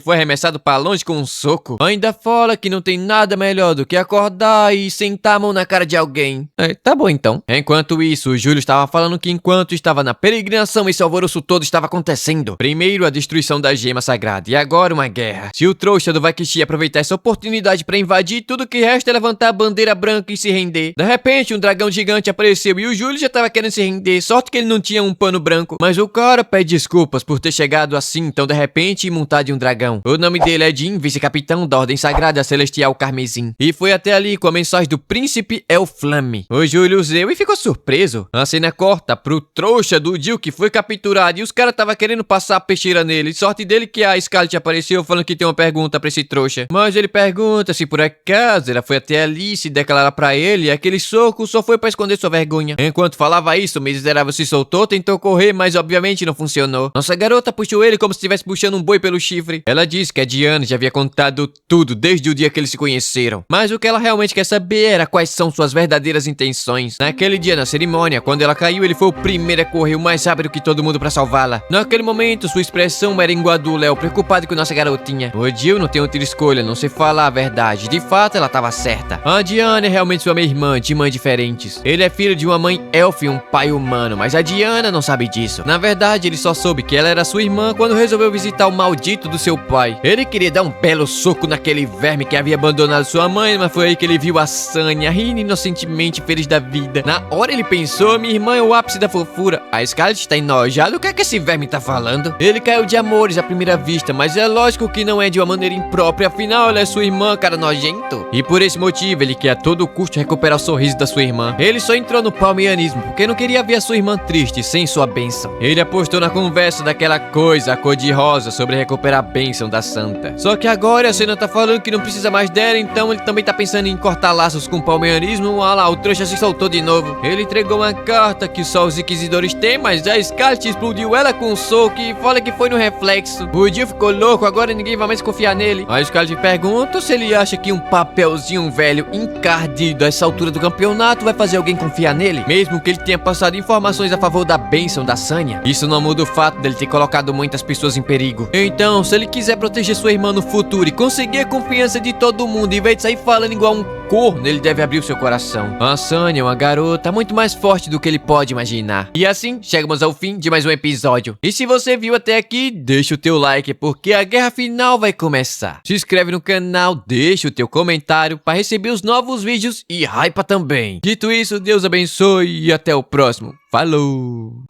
foi arremessado pra longe com um soco. Ainda fala que não tem nada melhor do que acordar e sentar a mão na cara de alguém. Tá bom então. Enquanto isso, o Júlio estava falando que enquanto estava na peregrinação esse alvoroço todo estava acontecendo. Primeiro a destruição da gema sagrada e agora uma guerra. Se o trouxa do Vakishi aproveitar essa oportunidade pra invadir, tudo que resta é levantar a bandeira branca e se render. De repente um dragão gigante apareceu e o Júlio já estava querendo se render, sorte que ele não tinha um pano branco. Mas o cara pede desculpas por ter chegado assim tão de repente e montado em um dragão. O nome dele é Jim, vice-capitão da Ordem Sagrada Celestial Carmesim. E foi até ali com a mensagem do príncipe Elflame. O Júlio leu e ficou surpreso. A cena corta pro trouxa do Jill que foi capturado e os caras tava querendo passar a peixeira nele. Sorte dele que a Scarlet apareceu falando que tem uma pergunta pra esse trouxa. Mas ele pergunta se por acaso ela foi até ali se declarar pra ele e aquele soco só foi pra esconder sua vergonha. Enquanto falava isso, o miserável se soltou, tentou correr, mas obviamente não funcionou. Nossa garota puxou ele como se estivesse puxando um boi pelo chifre. Ela disse que a Diana já havia contado tudo desde o dia que eles se conheceram. Mas o que ela realmente quer saber era quais são suas verdadeiras intenções. Naquele dia na cerimônia, quando ela caiu, ele foi o primeiro a correr o mais rápido que todo mundo pra salvá-la. Naquele momento, sua expressão era igual a do Léo, preocupado com nossa garotinha. O Jill não tem outra escolha, não se falar a verdade. De fato, ela tava certa. A Diana é realmente sua meia-irmã, de mães diferentes. Ele é filho de uma mãe elfa e um pai humano, mas a Diana não sabe disso. Na verdade, ele só soube que ela era sua irmã quando resolveu visitar o maldito do seu pai. Ele queria dar um belo soco naquele verme que havia abandonado sua mãe, mas foi aí que ele viu a Sanya rindo inocentemente feliz da vida. Na hora ele pensou, minha irmã é o ápice da fofura. A Scarlet está enojada, o que é que esse verme tá falando? Ele caiu de amores à primeira vista, mas é lógico que não é de uma maneira imprópria, afinal ela é sua irmã, cara nojento. E por esse motivo ele quer a todo custo recuperar o sorriso da sua irmã. Ele só entrou no palmeianismo porque não queria ver a sua irmã triste, sem sua bênção. Ele apostou na conversa daquela coisa, a cor-de-rosa, sobre recuperar a bênção da santa. Só que agora a cena tá falando que não precisa mais dela, então ele também tá pensando em cortar laços com o palmeianismo. Olha lá, o trouxa se soltou de novo. Ele entregou uma carta que só os inquisidores têm, mas a Scarlet explodiu ela com um soco e fala que foi no reflexo. O Jill ficou louco, agora ninguém vai mais confiar nele. A Scarlet pergunta se ele acha que um papelzinho velho encardido a essa altura do campeonato vai fazer alguém confiar nele, mesmo que ele tenha passado informações a favor da bênção da Sanya. Isso não muda o fato dele ter colocado muitas pessoas em perigo. Então, se ele quiser proteger sua irmã no futuro e conseguir a confiança de todo mundo, em vez de sair falando igual um corno, ele deve abrir o seu coração. A Sanya é uma garota muito mais forte do que ele pode imaginar. E assim, chegamos ao fim de mais um episódio. E se você viu até aqui, deixa o teu like, porque a guerra final vai começar. Se inscreve no canal, deixa o teu comentário para receber os novos vídeos e hypa também. Dito isso, Deus abençoe e até o próximo. Falou!